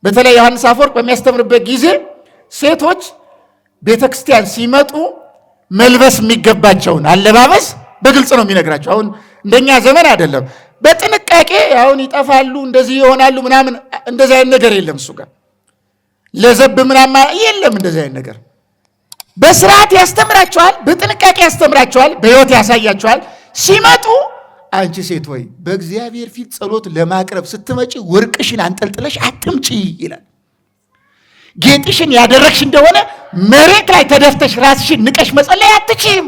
Speaker 1: በተለይ ዮሐንስ አፈወርቅ በሚያስተምርበት ጊዜ ሴቶች ቤተክርስቲያን ሲመጡ መልበስ የሚገባቸውን አለባበስ በግልጽ ነው የሚነግራቸው። አሁን እንደኛ ዘመን አይደለም። በጥንቃቄ አሁን ይጠፋሉ፣ እንደዚህ ይሆናሉ ምናምን፣ እንደዚህ አይነት ነገር የለም። እሱ ጋር ለዘብ ምናምን የለም እንደዚህ አይነት ነገር። በስርዓት ያስተምራቸዋል፣ በጥንቃቄ ያስተምራቸዋል፣ በህይወት ያሳያቸዋል። ሲመጡ አንቺ ሴት ወይ በእግዚአብሔር ፊት ጸሎት ለማቅረብ ስትመጪ ወርቅሽን አንጠልጥለሽ አትምጪ ይላል። ጌጥሽን ያደረግሽ እንደሆነ መሬት ላይ ተደፍተሽ ራስሽን ንቀሽ መጸለይ አትችይም፣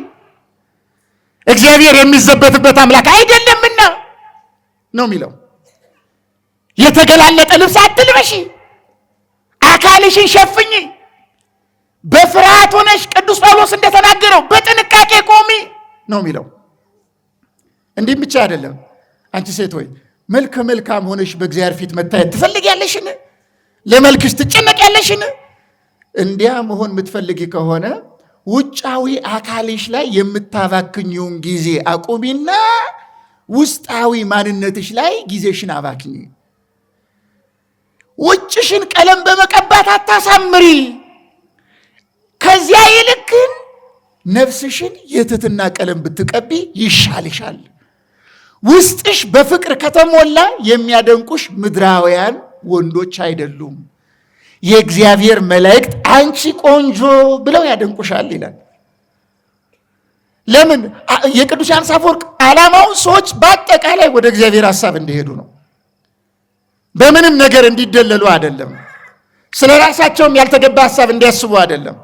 Speaker 1: እግዚአብሔር የሚዘበትበት አምላክ አይደለምና ነው የሚለው። የተገላለጠ ልብስ አትልበሺ፣ አካልሽን ሸፍኝ፣ በፍርሃት ሆነሽ ቅዱስ ጳውሎስ እንደተናገረው በጥንቃቄ ቆሚ ነው የሚለው። እንዲህም ብቻ አይደለም። አንቺ ሴት ሆይ መልከ መልካም ሆነሽ በእግዚአብሔር ፊት መታየት ትፈልጊያለሽን? ለመልክሽ ትጨነቂያለሽን? እንዲያ መሆን የምትፈልጊ ከሆነ ውጫዊ አካልሽ ላይ የምታባክኙን ጊዜ አቁሚና ውስጣዊ ማንነትሽ ላይ ጊዜሽን አባክኝ። ውጭሽን ቀለም በመቀባት አታሳምሪ። ከዚያ ይልቅ ነፍስሽን የትህትና ቀለም ብትቀቢ ይሻልሻል። ውስጥሽ በፍቅር ከተሞላ የሚያደንቁሽ ምድራውያን ወንዶች አይደሉም፣ የእግዚአብሔር መላእክት አንቺ ቆንጆ ብለው ያደንቁሻል ይላል። ለምን? የቅዱስ ዮሐንስ አፈወርቅ ዓላማው ሰዎች በአጠቃላይ ወደ እግዚአብሔር ሐሳብ እንዲሄዱ ነው። በምንም ነገር እንዲደለሉ አይደለም። ስለ ራሳቸውም ያልተገባ ሐሳብ እንዲያስቡ አይደለም።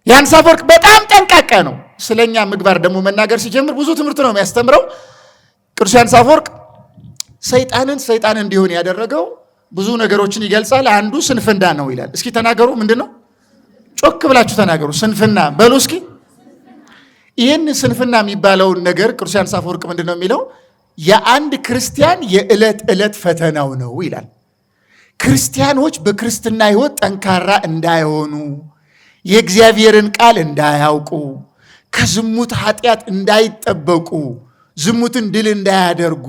Speaker 1: ዮሐንስ አፈወርቅ በጣም ጠንቃቃ ነው። ስለኛ ምግባር ደግሞ መናገር ሲጀምር ብዙ ትምህርት ነው የሚያስተምረው። ቅዱስ ዮሐንስ አፈወርቅ ሰይጣን እንዲሆን ያደረገው ብዙ ነገሮችን ይገልጻል። አንዱ ስንፍና ነው ይላል። እስኪ ተናገሩ፣ ምንድን ነው? ጮክ ብላችሁ ተናገሩ። ስንፍና በሉ እስኪ። ይህን ስንፍና የሚባለውን ነገር ቅዱስ ዮሐንስ አፈወርቅ ምንድን ነው የሚለው? የአንድ ክርስቲያን የዕለት ዕለት ፈተናው ነው ይላል። ክርስቲያኖች በክርስትና ሕይወት ጠንካራ እንዳይሆኑ፣ የእግዚአብሔርን ቃል እንዳያውቁ፣ ከዝሙት ኃጢአት እንዳይጠበቁ፣ ዝሙትን ድል እንዳያደርጉ፣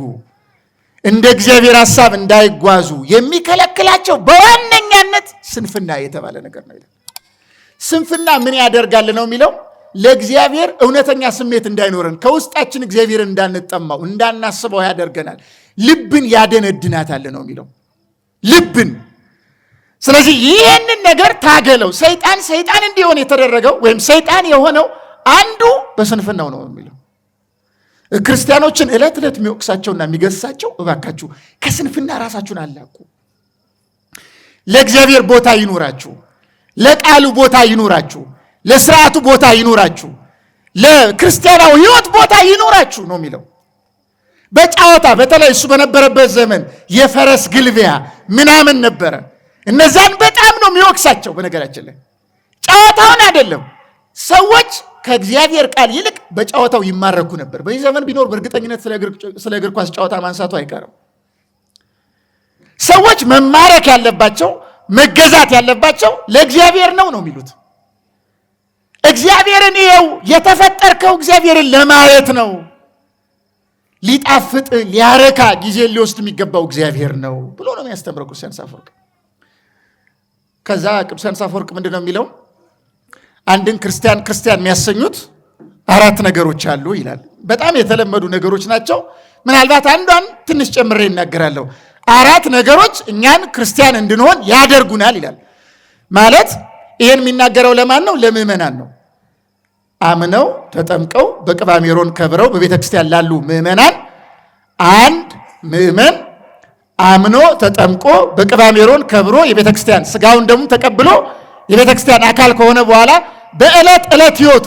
Speaker 1: እንደ እግዚአብሔር ሐሳብ እንዳይጓዙ የሚከለክላቸው በዋነኛነት ስንፍና የተባለ ነገር ነው ይላል። ስንፍና ምን ያደርጋል ነው የሚለው? ለእግዚአብሔር እውነተኛ ስሜት እንዳይኖረን፣ ከውስጣችን እግዚአብሔር እንዳንጠማው እንዳናስበው ያደርገናል። ልብን ያደነድናታል ነው የሚለው፣ ልብን። ስለዚህ ይህንን ነገር ታገለው። ሰይጣን እንዲሆን የተደረገው ወይም ሰይጣን የሆነው አንዱ በስንፍናው ነው የሚለው። ክርስቲያኖችን ዕለት ዕለት የሚወቅሳቸውና የሚገሳቸው እባካችሁ ከስንፍና ራሳችሁን አላቁ። ለእግዚአብሔር ቦታ ይኑራችሁ፣ ለቃሉ ቦታ ይኑራችሁ፣ ለስርዓቱ ቦታ ይኑራችሁ፣ ለክርስቲያናዊ ሕይወት ቦታ ይኑራችሁ ነው የሚለው። በጨዋታ በተለይ እሱ በነበረበት ዘመን የፈረስ ግልቢያ ምናምን ነበረ። እነዛን በጣም ነው የሚወቅሳቸው። በነገራችን ላይ ጨዋታውን አይደለም፣ ሰዎች ከእግዚአብሔር ቃል ይልቅ በጨዋታው ይማረኩ ነበር። በዚህ ዘመን ቢኖር በእርግጠኝነት ስለ እግር ኳስ ጨዋታ ማንሳቱ አይቀርም። ሰዎች መማረክ ያለባቸው መገዛት ያለባቸው ለእግዚአብሔር ነው የሚሉት። እግዚአብሔርን ይኸው የተፈጠርከው እግዚአብሔርን ለማየት ነው። ሊጣፍጥ ሊያረካ ጊዜ ሊወስድ የሚገባው እግዚአብሔር ነው ብሎ ነው የሚያስተምረው ቅዱስ ዮሐንስ አፈወርቅ። ከዛ ቅዱስ ዮሐንስ አፈወርቅ ምንድን ነው የሚለው? አንድን ክርስቲያን የሚያሰኙት 4 ነገሮች አሉ ይላል። በጣም የተለመዱ ነገሮች ናቸው። ምናልባት አንዷን ትንሽ ጨምሬ እናገራለሁ። 4 ነገሮች እኛን ክርስቲያን እንድንሆን ያደርጉናል ይላል። ማለት ይህን የሚናገረው ለማን ነው? ለምዕመናን ነው። አምነው ተጠምቀው በቅባ ሜሮን ከብረው በቤተ ክርስቲያን ላሉ ምዕመናን አንድ ምዕመን አምኖ ተጠምቆ በቅባ ሜሮን ከብሮ የቤተ ክርስቲያን ስጋውን ደሙን ተቀብሎ የቤተ ክርስቲያን አካል ከሆነ በኋላ በዕለት ዕለት ሕይወቱ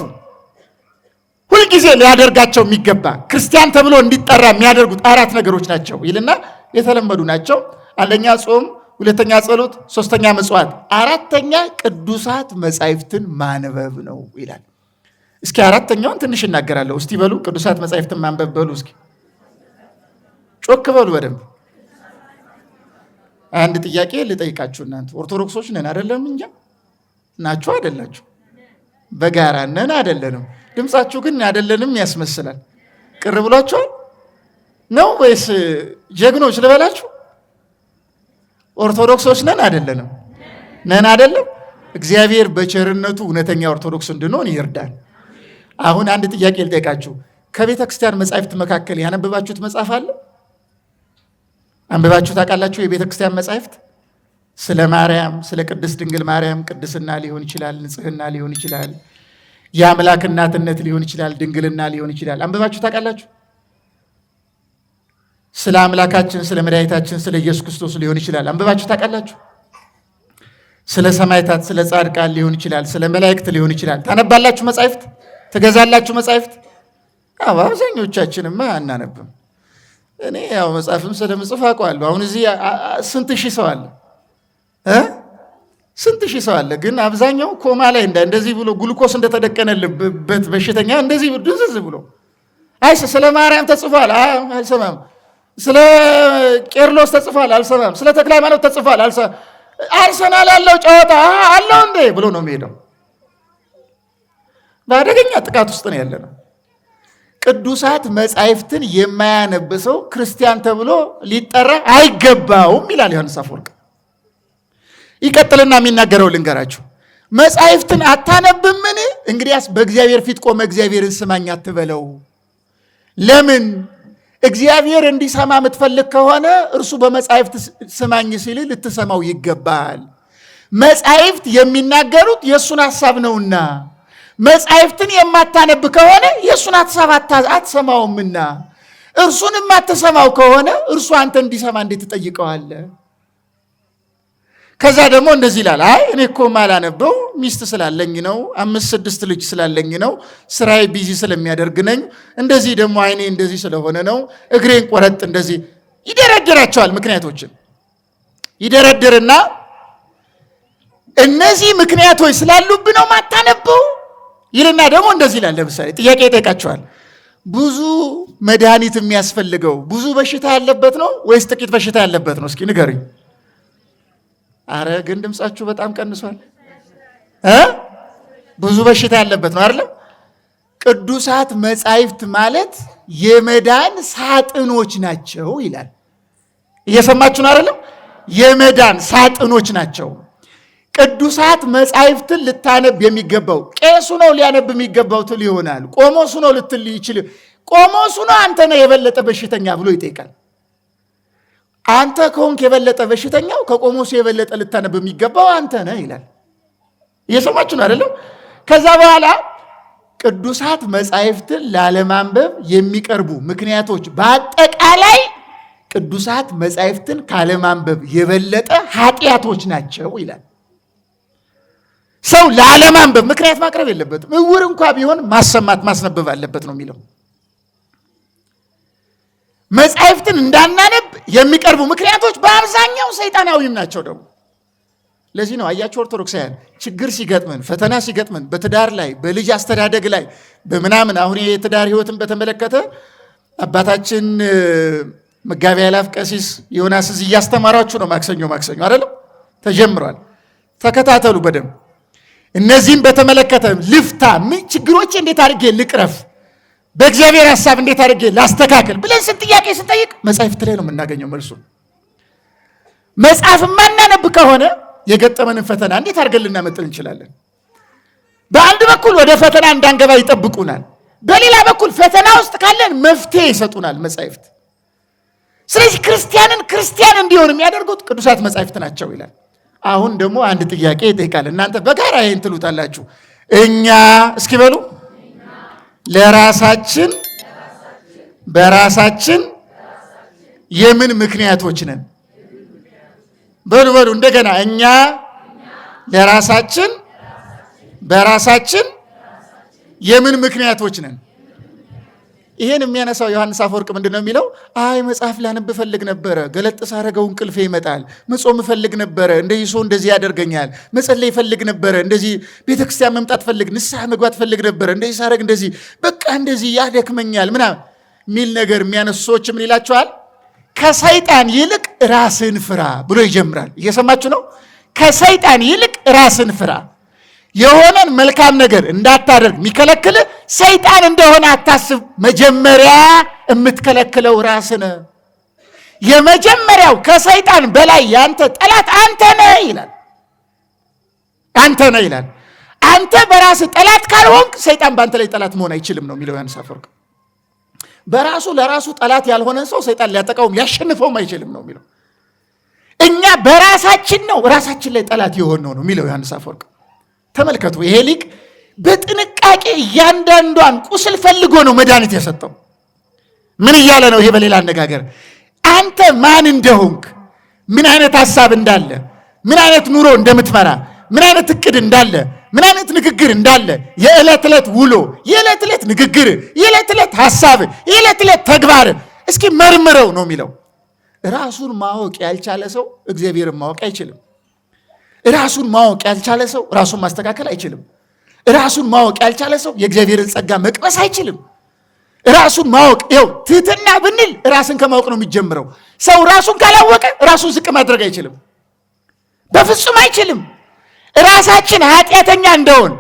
Speaker 1: ሁልጊዜ ሊያደርጋቸው የሚገባ ክርስቲያን ተብሎ እንዲጠራ የሚያደርጉት 4 ነገሮች ናቸው ይልና የተለመዱ ናቸው። 1ኛ ጾም፣ 2ኛ ጸሎት፣ 3ኛ ምጽዋት፣ 4ኛ ቅዱሳት መጻሕፍትን ማንበብ ነው ይላል። እስኪ 4ኛውን ትንሽ እናገራለሁ። እስቲ በሉ ቅዱሳት መጻሕፍትን ማንበብ በሉ። እስኪ ጮክ በሉ በደንብ። አንድ ጥያቄ ልጠይቃችሁ። እናንተ ኦርቶዶክሶች ነን አይደለም? እንጃ ናችሁ አይደላችሁ? በጋራ ነን አይደለንም? ድምጻችሁ ግን አይደለንም ያስመስላል። ቅር ብሏችኋል ነው ወይስ ጀግኖች ልበላችሁ? ኦርቶዶክሶች ነን አይደለንም? ነን አይደለም? እግዚአብሔር በቸርነቱ እውነተኛ ኦርቶዶክስ እንድንሆን ይርዳል። አሁን አንድ ጥያቄ ልጠይቃችሁ። ከቤተ ክርስቲያን መጻሕፍት መካከል ያነበባችሁት መጽሐፍ አለ? አንብባችሁ ታውቃላችሁ? የቤተ ክርስቲያን መጻሕፍት ስለ ማርያም፣ ስለ ቅድስት ድንግል ማርያም ቅድስና ሊሆን ይችላል፣ ንጽህና ሊሆን ይችላል፣ የአምላክ እናትነት ሊሆን ይችላል፣ ድንግልና ሊሆን ይችላል። አንብባችሁ ታውቃላችሁ? ስለ አምላካችን ስለ መድኃኒታችን ስለ ኢየሱስ ክርስቶስ ሊሆን ይችላል። አንብባችሁ ታውቃላችሁ? ስለ ሰማዕታት ስለ ጻድቃን ሊሆን ይችላል፣ ስለ መላእክት ሊሆን ይችላል። ታነባላችሁ መጻሕፍት? ትገዛላችሁ መጻሕፍት? አብዛኞቻችንማ አናነብም። እኔ ያው መጽሐፍም ስለምጽፍ አውቀዋለሁ። አሁን እዚህ ስንት ሺህ ሰው አለ ስንት ሺህ ሰው አለ። ግን አብዛኛው ኮማ ላይ እንደዚህ ብሎ ግሉኮስ እንደተደቀነልበት በሽተኛ እንደዚህ ድንዝዝ ብሎ ስለ ማርያም ተጽፏል አልሰማም፣ ስለ ቄርሎስ ተጽፏል አልሰማም፣ ስለ ተክለ ሃይማኖት ተጽፏል አልሰማም፣ አርሰናል ያለው ጨዋታ አለው እንዴ ብሎ ነው የሚሄደው። በአደገኛ ጥቃት ውስጥ ነው ያለ ነው። ቅዱሳት መጻሕፍትን የማያነብ ሰው ክርስቲያን ተብሎ ሊጠራ አይገባውም ይላል ዮሐንስ አፈወርቅ። ይቀጥልና የሚናገረው ልንገራችሁ። መጻሕፍትን አታነብምን? እንግዲያስ በእግዚአብሔር ፊት ቆመ እግዚአብሔርን ስማኝ አትበለው። ለምን? እግዚአብሔር እንዲሰማ የምትፈልግ ከሆነ እርሱ በመጻሕፍት ስማኝ ሲል ልትሰማው ይገባል። መጻሕፍት የሚናገሩት የእሱን ሐሳብ ነውና፣ መጻሕፍትን የማታነብ ከሆነ የእሱን ሐሳብ አትሰማውምና፣ እርሱን የማትሰማው ከሆነ እርሱ አንተ እንዲሰማ እንዴት ትጠይቀዋለህ? ከዛ ደግሞ እንደዚህ ይላል። እኔ እኮ ማላነበው ሚስት ስላለኝ ነው፣ 5-6 ልጅ ስላለኝ ነው፣ ስራዬ ቢዚ ስለሚያደርግ ነኝ፣ እንደዚህ ደግሞ አይኔ እንደዚህ ስለሆነ ነው፣ እግሬን ቆረጥ እንደዚህ ይደረድራቸዋል። ምክንያቶችን ይደረድርና እነዚህ ምክንያቶች ስላሉብህ ነው ማታነበው ይልና ደግሞ እንደዚህ ይላል። ለምሳሌ ጥያቄ ይጠይቃቸዋል። ብዙ መድኃኒት የሚያስፈልገው ብዙ በሽታ ያለበት ነው ወይስ ጥቂት በሽታ ያለበት ነው? እስኪ ንገሩኝ። አረ ግን ድምጻችሁ በጣም ቀንሷል። ብዙ በሽታ ያለበት ነው አይደለም? ቅዱሳት መጻሕፍት ማለት የመዳን ሳጥኖች ናቸው ይላል። እየሰማችሁ ነው አይደለም? የመዳን ሳጥኖች ናቸው። ቅዱሳት መጻሕፍትን ልታነብ የሚገባው ቄሱ ነው ሊያነብ የሚገባው ትል ይሆናል። ቆሞሱ ነው ልትል ይችል። ቆሞሱ ነው አንተ ነህ የበለጠ በሽተኛ ብሎ ይጠይቃል። አንተ ከሆንክ የበለጠ በሽተኛው ከቆሞሱ የበለጠ ልታነብ የሚገባው አንተ ነህ ይላል። እየሰማችሁ ነው አይደለም? ከዛ በኋላ ቅዱሳት መጻሕፍትን ላለማንበብ የሚቀርቡ ምክንያቶች በአጠቃላይ ቅዱሳት መጻሕፍትን ካለማንበብ የበለጠ ኃጢአቶች ናቸው ይላል። ሰው ላለማንበብ ምክንያት ማቅረብ የለበትም። እውር እንኳ ቢሆን ማሰማት ማስነበብ አለበት ነው የሚለው። መጻሕፍትን እንዳናነብ የሚቀርቡ ምክንያቶች በአብዛኛው ሰይጣናዊም ናቸው። ደግሞ ለዚህ ነው አያችሁ ኦርቶዶክሳውያን ችግር ሲገጥመን ፈተና ሲገጥመን በትዳር ላይ በልጅ አስተዳደግ ላይ በምናምን አሁን የትዳር ሕይወትን በተመለከተ አባታችን መጋቢ አእላፍ ቀሲስ ዮናስ እዚህ እያስተማራችሁ ነው። ማክሰኞ አይደለም ተጀምሯል። ተከታተሉ በደንብ። እነዚህም በተመለከተ ልፍታ ምን ችግሮች እንዴት አድርጌ ልቅረፍ፣ በእግዚአብሔር ሐሳብ እንዴት አድርጌ ላስተካከል ብለን ጥያቄ ስንጠይቅ መጻሕፍት ላይ ነው የምናገኘው መልሱ። መጽሐፍ ማናነብ ከሆነ የገጠመንን ፈተና እንዴት አድርገን ልናመጥል እንችላለን? በአንድ በኩል ወደ ፈተና እንዳንገባ ይጠብቁናል፣ በሌላ በኩል ፈተና ውስጥ ካለን መፍትሄ ይሰጡናል መጻሕፍት። ስለዚህ ክርስቲያን እንዲሆን የሚያደርጉት ቅዱሳት መጻሕፍት ናቸው ይላል። አሁን ደግሞ አንድ ጥያቄ ይጠይቃል። እናንተ በጋራ ይህን ትሉታላችሁ። እኛ እስኪ በሉ ለራሳችን በራሳችን የምን ምክንያቶች ነን? በሉ እንደገና እኛ ለራሳችን በራሳችን የምን ምክንያቶች ነን? ይሄን የሚያነሳው ዮሐንስ አፈወርቅ ምንድነው የሚለው? አይ መጽሐፍ ላነብ ፈልግ ነበረ፣ ገለጥ ሳረገው እንቅልፌ ይመጣል። መጾም ፈልግ ነበረ፣ እንደዚህ ሰው እንደዚህ ያደርገኛል። መጸለይ ፈልግ ነበረ፣ እንደዚህ ቤተክርስቲያን መምጣት ፈልግ፣ ንስሐ መግባት ፈልግ ነበረ፣ እንደዚህ ሳረግ እንደዚህ በቃ እንደዚህ ያደክመኛል ምናምን ሚል ነገር የሚያነሱ ሰዎች ምን ይላቸዋል? ከሰይጣን ይልቅ ራስን ፍራ ብሎ ይጀምራል። እየሰማችሁ ነው? ከሰይጣን ይልቅ ራስን ፍራ። የሆነን መልካም ነገር እንዳታደርግ የሚከለክል ሰይጣን እንደሆነ አታስብ። መጀመሪያ የምትከለክለው ራስን። የመጀመሪያው ከሰይጣን በላይ ያንተ ጠላት አንተ ነህ ይላል። አንተ ነህ ይላል። አንተ በራስ ጠላት ካልሆንክ ሰይጣን በአንተ ላይ ጠላት መሆን አይችልም ነው የሚለው ዮሐንስ አፈወርቅ። በራሱ ለራሱ ጠላት ያልሆነን ሰው ሰይጣን ሊያጠቃውም ያሸንፈውም አይችልም ነው የሚለው። እኛ በራሳችን ነው ራሳችን ላይ ጠላት የሆነው ነው የሚለው ዮሐንስ አፈወርቅ። ተመልከቱ፣ ይሄ ሊቅ በጥንቃቄ እያንዳንዷን ቁስል ፈልጎ ነው መድኃኒት የሰጠው። ምን እያለ ነው? ይሄ በሌላ አነጋገር አንተ ማን እንደሆንክ፣ ምን አይነት ሐሳብ እንዳለ፣ ምን አይነት ኑሮ እንደምትመራ፣ ምን አይነት እቅድ እንዳለ፣ ምን አይነት ንግግር እንዳለ፣ የዕለት ዕለት ውሎ፣ የዕለት ዕለት ንግግር፣ የዕለት ዕለት ሐሳብ፣ የዕለት ዕለት ተግባር እስኪ መርምረው ነው የሚለው። ራሱን ማወቅ ያልቻለ ሰው እግዚአብሔርን ማወቅ አይችልም። ራሱን ማወቅ ያልቻለ ሰው ራሱን ማስተካከል አይችልም። ራሱን ማወቅ ያልቻለ ሰው የእግዚአብሔርን ጸጋ መቅመስ አይችልም። ራሱን ማወቅ ይኸው ትህትና ብንል ራስን ከማወቅ ነው የሚጀምረው። ሰው ራሱን ካላወቀ ራሱን ዝቅ ማድረግ አይችልም፣ በፍጹም አይችልም። ራሳችን ኃጢአተኛ እንደሆን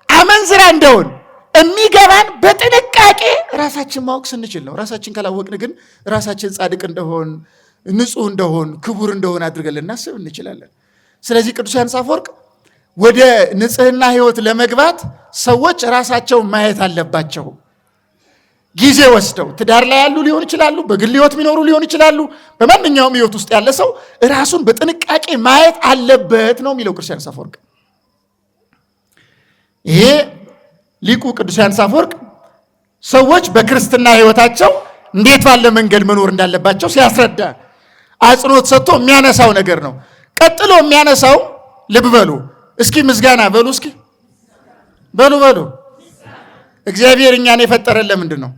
Speaker 1: አመንዝራ እንደሆን የሚገባን በጥንቃቄ ራሳችን ማወቅ ስንችል ነው። ራሳችን ካላወቅን ግን ራሳችን ጻድቅ እንደሆን፣ ንጹሕ እንደሆን፣ ክቡር እንደሆን አድርገን ልናስብ እንችላለን። ስለዚህ ቅዱስ ዮሐንስ አፈወርቅ ወደ ንጽህና ሕይወት ለመግባት ሰዎች ራሳቸውን ማየት አለባቸው። ጊዜ ወስደው ትዳር ላይ ያሉ ሊሆን ይችላሉ፣ በግል ሕይወት የሚኖሩ ሊሆን ይችላሉ። በማንኛውም ሕይወት ውስጥ ያለ ሰው ራሱን በጥንቃቄ ማየት አለበት ነው የሚለው ቅዱስ ዮሐንስ አፈወርቅ። ይሄ ሊቁ ቅዱስ ዮሐንስ አፈወርቅ ሰዎች በክርስትና ሕይወታቸው እንዴት ባለ መንገድ መኖር እንዳለባቸው ሲያስረዳ አጽንኦት ሰጥቶ የሚያነሳው ነገር ነው። ቀጥሎ የሚያነሳው ልብ በሉ እስኪ ምስጋና በሉ እስኪ በሉ እግዚአብሔር እኛን የፈጠረን ለምንድን ነው?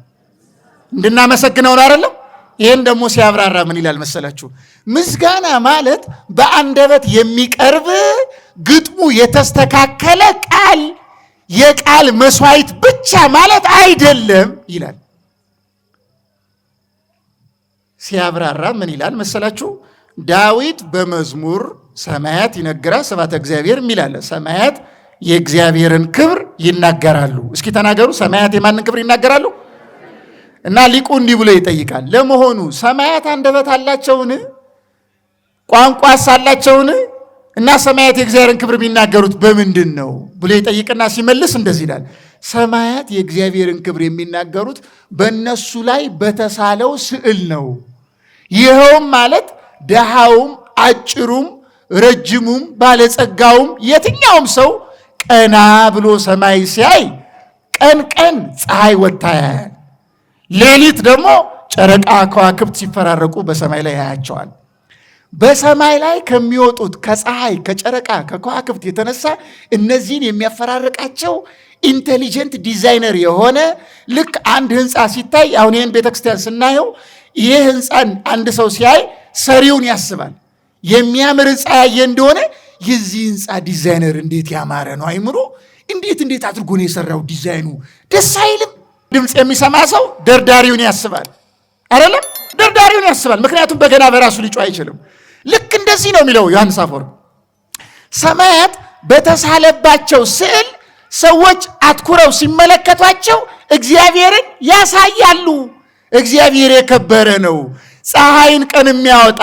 Speaker 1: እንድናመሰግነው ነው አይደለም? ይህን ደግሞ ሲያብራራ ምን ይላል መሰላችሁ? ምስጋና ማለት በአንደበት የሚቀርብ ግጥሙ የተስተካከለ ቃል፣ የቃል መስዋዕት ብቻ ማለት አይደለም ይላል። ሲያብራራ ምን ይላል መሰላችሁ? ዳዊት በመዝሙር ሰማያት ይነግራ ስብሐተ እግዚአብሔር የሚላለ ሰማያት የእግዚአብሔርን ክብር ይናገራሉ። እስኪ ተናገሩ፣ ሰማያት የማንን ክብር ይናገራሉ? እና ሊቁ እንዲህ ብሎ ይጠይቃል። ለመሆኑ ሰማያት አንደበት አላቸውን? ቋንቋስ አላቸውን? እና ሰማያት የእግዚአብሔርን ክብር የሚናገሩት በምንድን ነው ብሎ ይጠይቅና ሲመልስ እንደዚህ ይላል። ሰማያት የእግዚአብሔርን ክብር የሚናገሩት በእነሱ ላይ በተሳለው ስዕል ነው። ይኸውም ማለት ደሃውም፣ አጭሩም፣ ረጅሙም፣ ባለጸጋውም የትኛውም ሰው ቀና ብሎ ሰማይ ሲያይ ቀን ቀን ፀሐይ ወጥታ ያያል፣ ሌሊት ደግሞ ጨረቃ ከዋክብት ሲፈራረቁ በሰማይ ላይ ያያቸዋል። በሰማይ ላይ ከሚወጡት ከፀሐይ፣ ከጨረቃ፣ ከከዋክብት የተነሳ እነዚህን የሚያፈራርቃቸው ኢንቴሊጀንት ዲዛይነር የሆነ ልክ አንድ ህንፃ ሲታይ አሁን ይህን ቤተክርስቲያን ስናየው ይህ ህንፃን አንድ ሰው ሲያይ ሰሪውን ያስባል። የሚያምር ህንፃ ያየ እንደሆነ የዚህ ህንፃ ዲዛይነር እንዴት ያማረ ነው፣ አይምሮ እንዴት አድርጎ ነው የሰራው፣ ዲዛይኑ ደስ አይልም? ድምፅ የሚሰማ ሰው ደርዳሪውን ያስባል አይደለም? ደርዳሪውን ያስባል። ምክንያቱም በገና በራሱ ሊጮህ አይችልም። ልክ እንደዚህ ነው የሚለው ዮሐንስ አፈወርቅ። ሰማያት በተሳለባቸው ስዕል ሰዎች አትኩረው ሲመለከቷቸው እግዚአብሔርን ያሳያሉ። እግዚአብሔር የከበረ ነው። ፀሐይን ቀን የሚያወጣ፣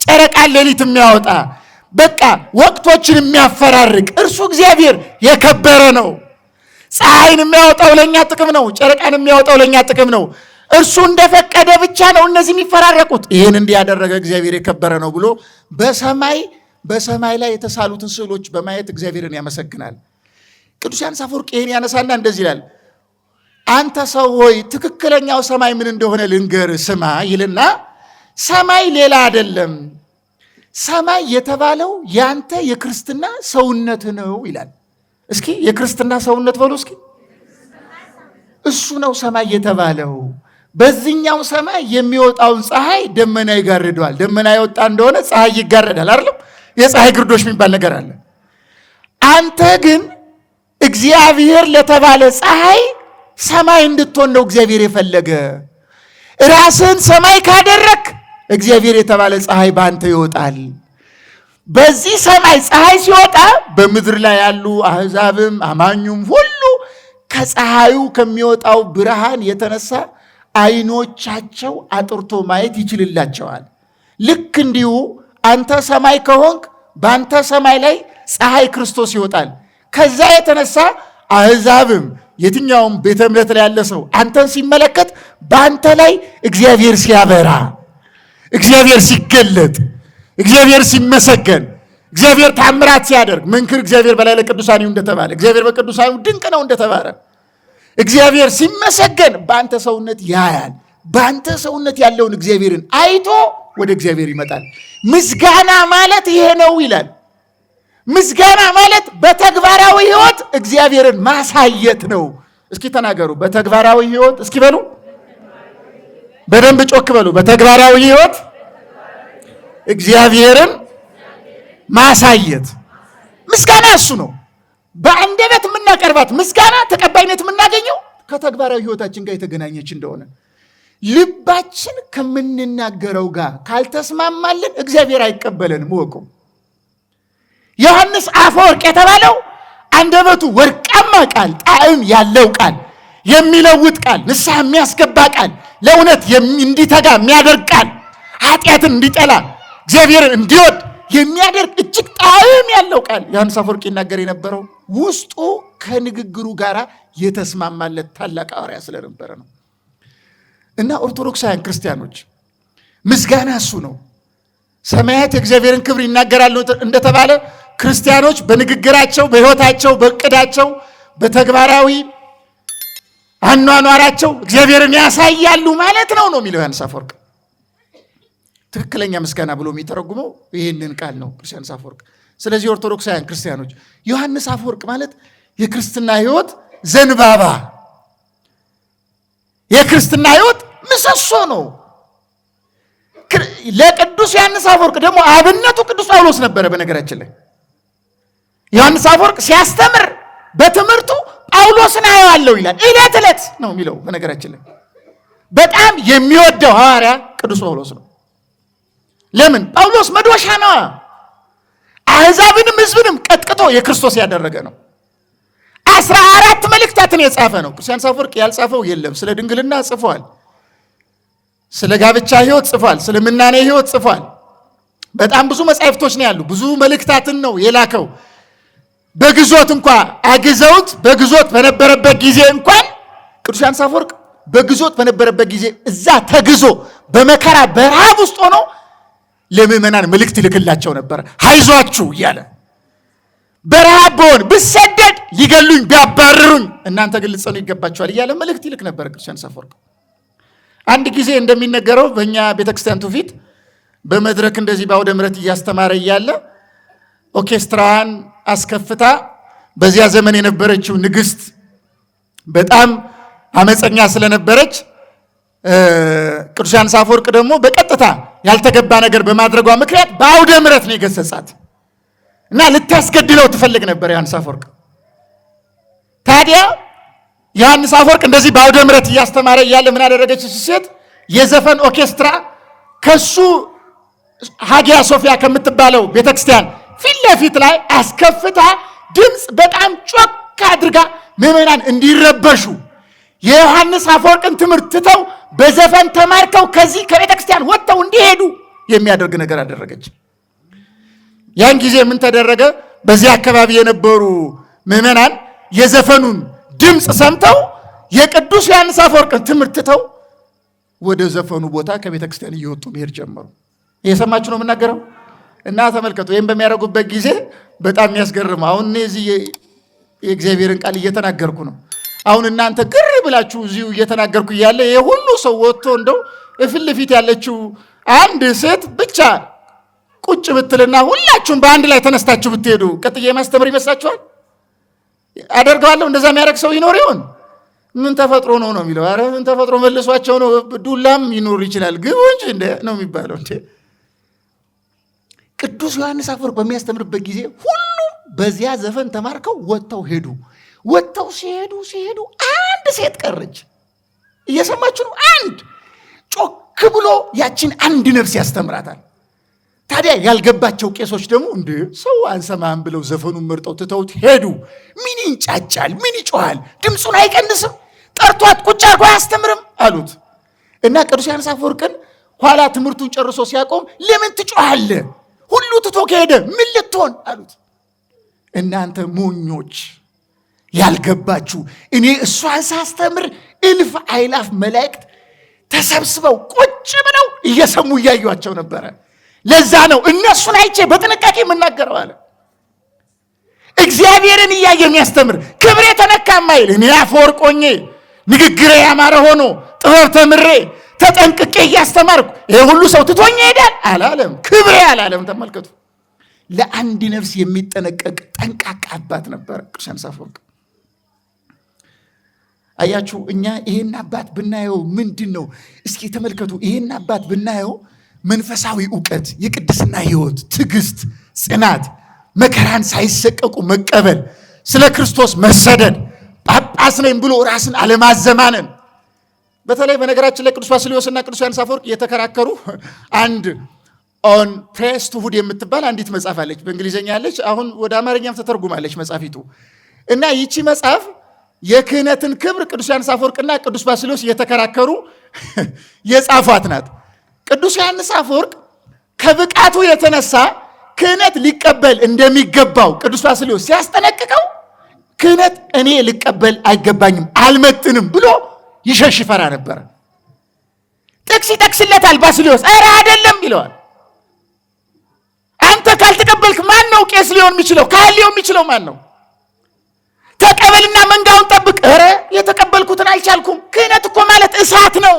Speaker 1: ጨረቃን ሌሊት የሚያወጣ፣ በቃ ወቅቶችን የሚያፈራርቅ እርሱ እግዚአብሔር የከበረ ነው። ፀሐይን የሚያወጣው ለእኛ ጥቅም ነው። ጨረቃን የሚያወጣው ለእኛ ጥቅም ነው። እርሱ እንደፈቀደ ብቻ ነው እነዚህ የሚፈራረቁት። ይህን እንዲያደረገ እግዚአብሔር የከበረ ነው ብሎ በሰማይ ላይ የተሳሉትን ስዕሎች በማየት እግዚአብሔርን ያመሰግናል። ቅዱስ ዮሐንስ አፈወርቅ ይህን ያነሳና እንደዚህ ይላል። አንተ ሰው ሆይ ትክክለኛው ሰማይ ምን እንደሆነ ልንገር ስማ ይልና ሰማይ ሌላ አይደለም፣ ሰማይ የተባለው ያንተ የክርስትና ሰውነት ነው ይላል። እስኪ የክርስትና ሰውነት በሉ እስኪ። እሱ ነው ሰማይ የተባለው። በዚህኛው ሰማይ የሚወጣውን ፀሐይ ደመና ይጋርደዋል። ደመና የወጣ እንደሆነ ፀሐይ ይጋረዳል አይደለም? የፀሐይ ግርዶሽ የሚባል ነገር አለ። አንተ ግን እግዚአብሔር ለተባለ ፀሐይ ሰማይ እንድትሆን ነው እግዚአብሔር የፈለገ። ራስህን ሰማይ ካደረክ እግዚአብሔር የተባለ ፀሐይ በአንተ ይወጣል። በዚህ ሰማይ ፀሐይ ሲወጣ በምድር ላይ ያሉ አሕዛብም አማኙም ሁሉ ከፀሐዩ ከሚወጣው ብርሃን የተነሳ አይኖቻቸው አጥርቶ ማየት ይችልላቸዋል። ልክ እንዲሁ አንተ ሰማይ ከሆንክ በአንተ ሰማይ ላይ ፀሐይ ክርስቶስ ይወጣል። ከዛ የተነሳ አሕዛብም የትኛውም ቤተ እምነት ላይ ያለ ሰው አንተን ሲመለከት በአንተ ላይ እግዚአብሔር ሲያበራ፣ እግዚአብሔር ሲገለጥ፣ እግዚአብሔር ሲመሰገን፣ እግዚአብሔር ታምራት ሲያደርግ፣ መንክር እግዚአብሔር በላይ ለቅዱሳን እንደተባለ እግዚአብሔር በቅዱሳን ድንቅ ነው እንደተባለ እግዚአብሔር ሲመሰገን በአንተ ሰውነት ያያል። በአንተ ሰውነት ያለውን እግዚአብሔርን አይቶ ወደ እግዚአብሔር ይመጣል። ምስጋና ማለት ይሄ ነው ይላል። ምስጋና ማለት በተግባራዊ ሕይወት እግዚአብሔርን ማሳየት ነው። እስኪ ተናገሩ፣ በተግባራዊ ሕይወት እስኪ በሉ፣ በደንብ ጮክ በሉ። በተግባራዊ ሕይወት እግዚአብሔርን ማሳየት ምስጋና እሱ ነው። በአንደበት የምናቀርባት ምስጋና ተቀባይነት የምናገኘው ከተግባራዊ ሕይወታችን ጋር የተገናኘች እንደሆነ፣ ልባችን ከምንናገረው ጋር ካልተስማማልን እግዚአብሔር አይቀበለንም። ወቁ። ዮሐንስ አፈወርቅ የተባለው አንደበቱ ወርቃማ ቃል፣ ጣዕም ያለው ቃል፣ የሚለውጥ ቃል፣ ንስሐ የሚያስገባ ቃል፣ ለእውነት እንዲተጋ የሚያደርግ ቃል፣ ኃጢአትን እንዲጠላ እግዚአብሔርን እንዲወድ የሚያደርግ እጅግ ጣዕም ያለው ቃል ዮሐንስ አፈወርቅ ይናገር የነበረው ውስጡ ከንግግሩ ጋር የተስማማለት ታላቅ ሐዋርያ ስለነበረ ነው። እና ኦርቶዶክሳውያን ክርስቲያኖች ምስጋና እሱ ነው። ሰማያት የእግዚአብሔርን ክብር ይናገራሉ እንደተባለ ክርስቲያኖች በንግግራቸው፣ በሕይወታቸው፣ በእቅዳቸው፣ በተግባራዊ አኗኗራቸው እግዚአብሔርን ያሳያሉ ማለት ነው የሚለው ዮሐንስ አፈወርቅ። ትክክለኛ ምስጋና ብሎ የሚተረጉመው ይህንን ቃል ነው ዮሐንስ አፈወርቅ። ስለዚህ ኦርቶዶክሳውያን ክርስቲያኖች ዮሐንስ አፈወርቅ ማለት የክርስትና ሕይወት ዘንባባ፣ የክርስትና ሕይወት ምሰሶ ነው። ለቅዱስ ዮሐንስ አፈወርቅ ደግሞ አብነቱ ቅዱስ ጳውሎስ ነበረ። በነገራችን ላይ ዮሐንስ አፈወርቅ ሲያስተምር በትምህርቱ ጳውሎስን አየዋለሁ ይላል። ዕለት ዕለት ነው የሚለው። በነገራችን ላይ በጣም የሚወደው ሐዋርያ ቅዱስ ጳውሎስ ነው። ለምን? ጳውሎስ መዶሻ ነዋ። አሕዛብንም ሕዝብንም ቀጥቅጦ የክርስቶስ ያደረገ ነው። 14 መልእክታትን የጻፈ ነው። ቅዱስ ዮሐንስ አፈወርቅ ያልጻፈው የለም። ስለ ድንግልና ጽፏል። ስለ ጋብቻ ሕይወት ጽፏል። ስለ ምናኔ ሕይወት ጽፏል። በጣም ብዙ መጻሕፍቶች ነው ያሉ። ብዙ መልእክታትን ነው የላከው። በግዞት እንኳ አግዘውት በግዞት በነበረበት ጊዜ እንኳን ቅዱስ ዮሐንስ አፈወርቅ በግዞት በነበረበት ጊዜ እዛ ተግዞ በመከራ በረሃብ ውስጥ ሆኖ ለምዕመናን መልእክት ይልክላቸው ነበር። አይዟችሁ እያለ በረሃብ ብሆን ብሰደድ ሊገሉኝ ቢያባርሩኝ እናንተ ግን ልትጸኑ ይገባችኋል እያለ መልእክት ይልክ ነበር ቅዱስ ዮሐንስ አፈወርቅ። አንድ ጊዜ እንደሚነገረው በእኛ ቤተክርስቲያን ትውፊት በመድረክ እንደዚህ በአውደ ምሕረት እያስተማረ እያለ ኦርኬስትራዋን አስከፍታ በዚያ ዘመን የነበረችው ንግሥት በጣም አመፀኛ ስለነበረች ቅዱስ ዮሐንስ አፈወርቅ ደግሞ በቀጥታ ያልተገባ ነገር በማድረጓ ምክንያት በአውደ ምሕረት ነው የገሰጻት እና ልታስገድለው ትፈልግ ነበር ዮሐንስ አፈወርቅ። ታዲያ ዮሐንስ አፈወርቅ እንደዚህ በአውደ ምሕረት እያስተማረ እያለ ምን አደረገች? ሴት የዘፈን ኦርኬስትራ ከሱ ሀጊያ ሶፊያ ከምትባለው ቤተክርስቲያን ፊት ለፊት ላይ አስከፍታ ድምፅ በጣም ጮክ አድርጋ ምዕመናን እንዲረበሹ የዮሐንስ አፈወርቅን ትምህርት ትተው በዘፈን ተማርከው ከዚህ ከቤተክርስቲያን ወጥተው እንዲሄዱ የሚያደርግ ነገር አደረገች። ያን ጊዜ ምን ተደረገ? በዚህ አካባቢ የነበሩ ምዕመናን የዘፈኑን ድምፅ ሰምተው የቅዱስ ዮሐንስ አፈወርቅን ትምህርት ትተው ወደ ዘፈኑ ቦታ ከቤተክርስቲያን እየወጡ መሄድ ጀመሩ። እየሰማችሁ ነው የምናገረው? እና ተመልከቱ። ይህም በሚያደርጉበት ጊዜ በጣም የሚያስገርም አሁን እዚህ የእግዚአብሔርን ቃል እየተናገርኩ ነው። አሁን እናንተ ግር ብላችሁ እዚሁ እየተናገርኩ እያለ ይሄ ሁሉ ሰው ወጥቶ እንደው ፊት ለፊት ያለችው አንድ ሴት ብቻ ቁጭ ብትልና ሁላችሁም በአንድ ላይ ተነስታችሁ ብትሄዱ ቀጥዬ ማስተምር ይመስላችኋል? አደርጋለሁ እንደዛ የሚያደርግ ሰው ይኖር ይሆን? ምን ተፈጥሮ ነው የሚለው? አረ ምን ተፈጥሮ መልሷቸው ነው? ዱላም ይኖር ይችላል ግቡ እንጂ እንደ ነው የሚባለው እንዴ። ቅዱስ ዮሐንስ አፈወርቅ በሚያስተምርበት ጊዜ ሁሉም በዚያ ዘፈን ተማርከው ወጥተው ሄዱ። ወጥተው ሲሄዱ አንድ ሴት ቀረች። እየሰማችሁ ነው? አንድ ጮክ ብሎ ያችን አንድ ነፍስ ያስተምራታል። ታዲያ ያልገባቸው ቄሶች ደግሞ እንደ ሰው አንሰማም ብለው ዘፈኑን መርጠው ትተውት ሄዱ። ምን ይንጫጫል? ምን ይጮሃል? ድምፁን አይቀንስም? ጠርቷት ቁጭ አድርጎ አያስተምርም አሉት። እና ቅዱስ ዮሐንስ አፈወርቅን ኋላ ትምህርቱን ጨርሶ ሲያቆም ለምን ትጮሃለህ? ሁሉ ትቶ ከሄደ ምን ልትሆን አሉት። እናንተ ሞኞች ያልገባችሁ፣ እኔ እሷን ሳስተምር እልፍ አእላፍ መላእክት ተሰብስበው ቁጭ ብለው እየሰሙ እያዩአቸው ነበረ። ለዛ ነው እነሱን አይቼ በጥንቃቄ የምናገረው አለ። እግዚአብሔርን እያየ የሚያስተምር ክብሬ ተነካ ማይል እኔ አፈወርቅ ሆኜ ንግግሬ ያማረ ሆኖ ጥበብ ተምሬ ተጠንቅቄ እያስተማርኩ ይሄ ሁሉ ሰው ትቶኝ ይሄዳል አላለም። ክብሬ አላለም። ተመልከቱ፣ ለአንድ ነፍስ የሚጠነቀቅ ጠንቃቃ አባት ነበር ቅዱስ ዮሐንስ አፈወርቅ። አያችሁ፣ እኛ ይሄን አባት ብናየው ምንድን ነው? እስኪ ተመልከቱ፣ ይሄን አባት ብናየው መንፈሳዊ ዕውቀት፣ የቅድስና ሕይወት፣ ትዕግስት፣ ጽናት፣ መከራን ሳይሰቀቁ መቀበል፣ ስለ ክርስቶስ መሰደድ፣ ጳጳስ ነኝ ብሎ ራስን አለማዘማነን። በተለይ በነገራችን ላይ ቅዱስ ባስልዮስና ቅዱስ ዮሐንስ አፈወርቅ የተከራከሩ አንድ ኦን ፕሬስ ቱ ሁድ የምትባል አንዲት መጽሐፍ አለች። በእንግሊዝኛ ያለች፣ አሁን ወደ አማርኛም ተተርጉማለች መጽሐፊቱ። እና ይቺ መጽሐፍ የክህነትን ክብር ቅዱስ ዮሐንስ አፈወርቅና ቅዱስ ባስልዮስ የተከራከሩ የጻፏት ናት። ቅዱስ ዮሐንስ አፈወርቅ ከብቃቱ የተነሳ ክህነት ሊቀበል እንደሚገባው ቅዱስ ባስልዮስ ሲያስጠነቅቀው ክህነት እኔ ልቀበል አይገባኝም አልመጥንም ብሎ ይሸሽ ይፈራ ነበረ። ጥቅስ ይጠቅስለታል ባስልዮስ፣ ኧረ አይደለም ይለዋል። አንተ ካልተቀበልክ ማን ነው ቄስ ሊሆን የሚችለው? ካህን ሊሆን የሚችለው ማን ነው? ተቀበልና መንጋውን ጠብቅ። ኧረ የተቀበልኩትን አልቻልኩም። ክህነት እኮ ማለት እሳት ነው።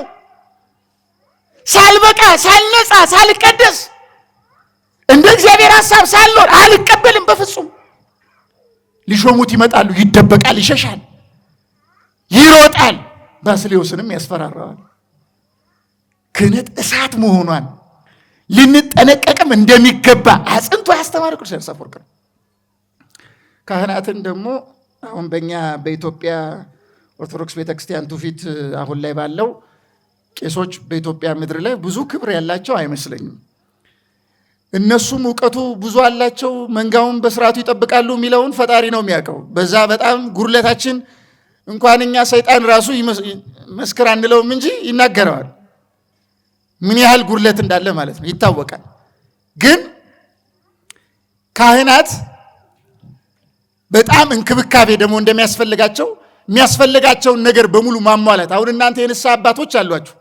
Speaker 1: ሳልበቃ ሳልነጻ ሳልቀደስ እንደ እግዚአብሔር ሐሳብ ሳልኖር አልቀበልም በፍጹም። ሊሾሙት ይመጣሉ፣ ይደበቃል፣ ይሸሻል፣ ይሮጣል። ባስልዮስንም ያስፈራራዋል። ክህነት እሳት መሆኗን ልንጠነቀቅም እንደሚገባ አጽንቶ ያስተማረ ቅዱስ ዮሐንስ አፈወርቅ ነው። ካህናትን ደግሞ አሁን በእኛ በኢትዮጵያ ኦርቶዶክስ ቤተክርስቲያን ትውፊት አሁን ላይ ባለው ቄሶች በኢትዮጵያ ምድር ላይ ብዙ ክብር ያላቸው አይመስለኝም። እነሱም እውቀቱ ብዙ አላቸው፣ መንጋውን በስርዓቱ ይጠብቃሉ የሚለውን ፈጣሪ ነው የሚያውቀው። በዛ በጣም ጉድለታችን እንኳን እኛ ሰይጣን ራሱ መስክር አንለውም እንጂ ይናገረዋል። ምን ያህል ጉድለት እንዳለ ማለት ነው ይታወቃል። ግን ካህናት በጣም እንክብካቤ ደግሞ እንደሚያስፈልጋቸው የሚያስፈልጋቸውን ነገር በሙሉ ማሟላት። አሁን እናንተ የንስሐ አባቶች አሏችሁ።